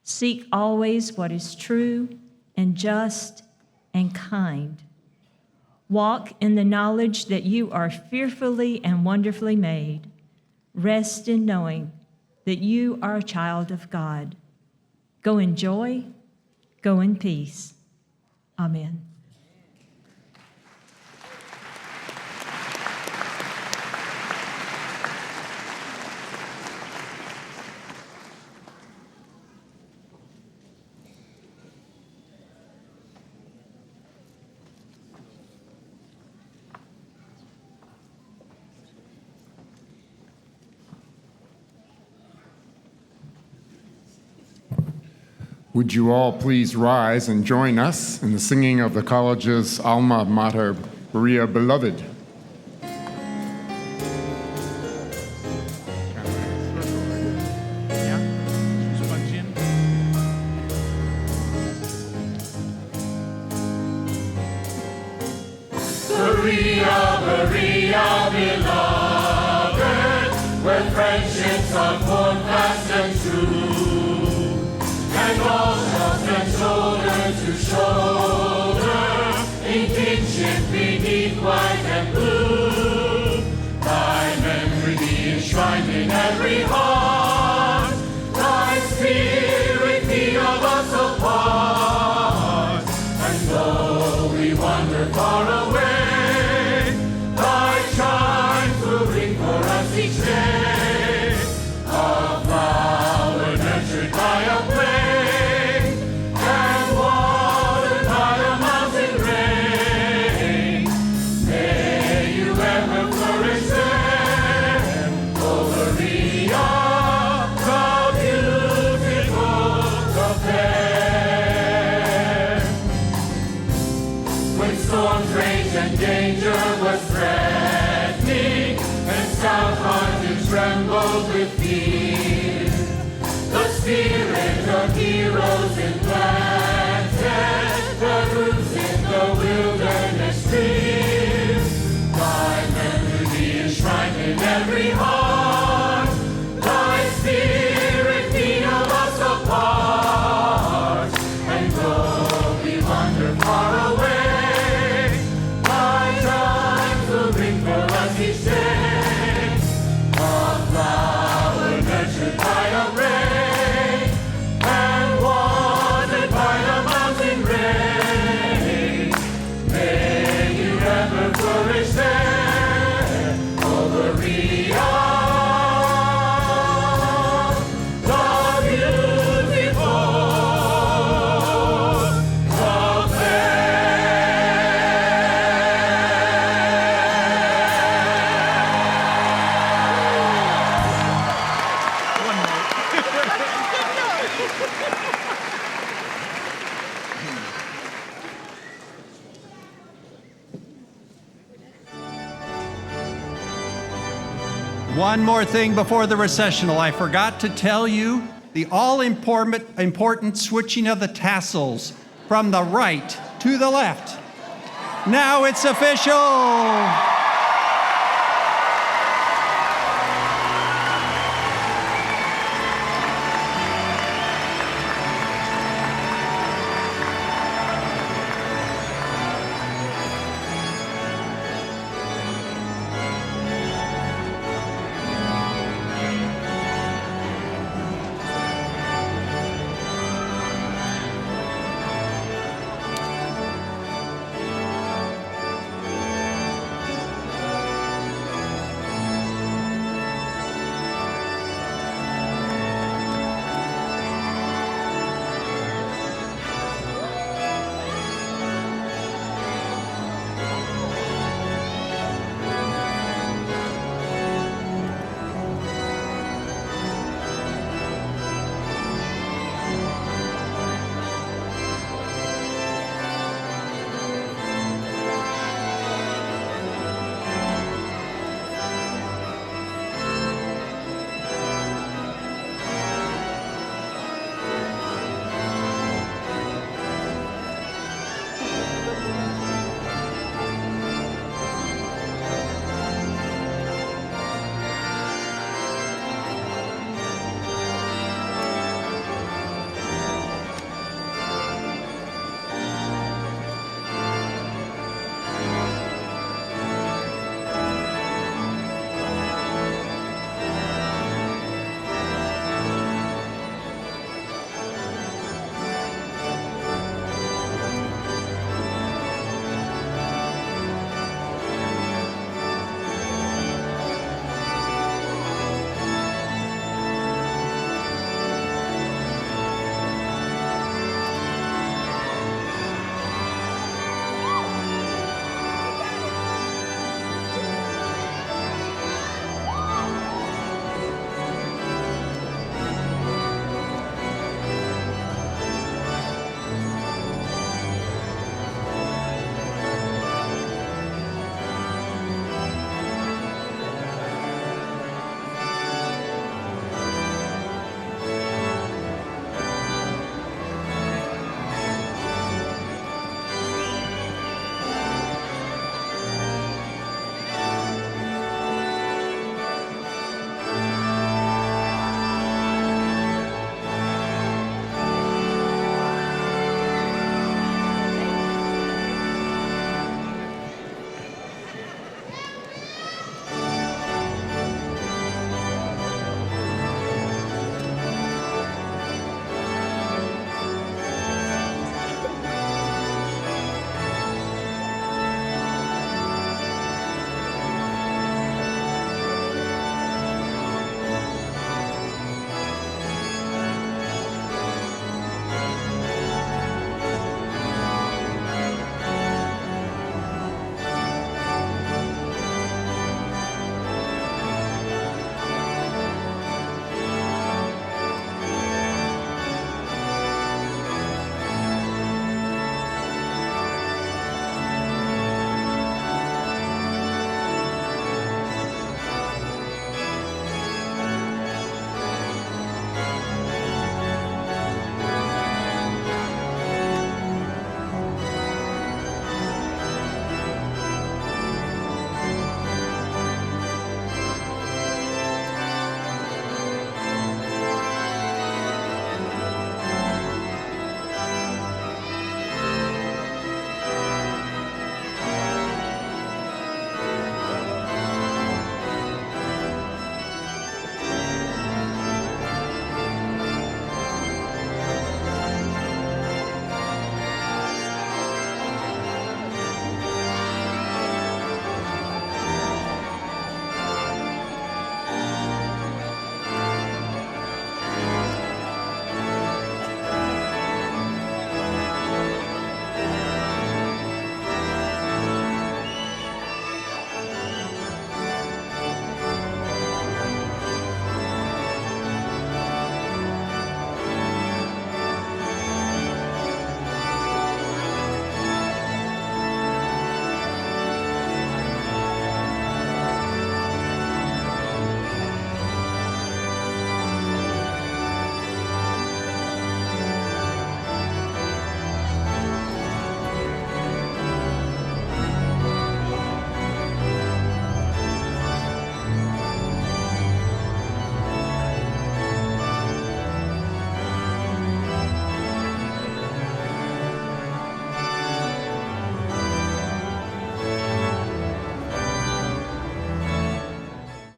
Seek always what is true and just and kind. Walk in the knowledge that you are fearfully and wonderfully made. Rest in knowing that you are a child of God. Go in joy, go in peace. Amen. Would you all please rise and join us in the singing of the college's alma mater, Berea Beloved. Berea, Berea, beloved, where friendships are formed fast and true, and all stand shoulder to shoulder, in kinship beneath white and blue. Thy memory be enshrined in every heart, thy spirit be of us apart, and though we wander far away, thy chimes will ring for us each day, a flower nurtured by a flame, and watered by a mountain rain. May you ever flourish there, O Berea, the beautiful, the fair. When storms raged and danger was threatening, and stout-hearted trembled with fear, the spirit of heroes implanted their roots in the wilderness stream. Thy memory be enshrined in every heart, thy spirit be of us apart, and though we wander far away, thy chimes will ring for us each day, a flower nurtured by a rain, and watered by a mountain rain. May you ever flourish there, O Berea, the beautiful, the One more thing before the recessional. I forgot to tell you the all-important switching of the tassels from the right to the left. Now it's official.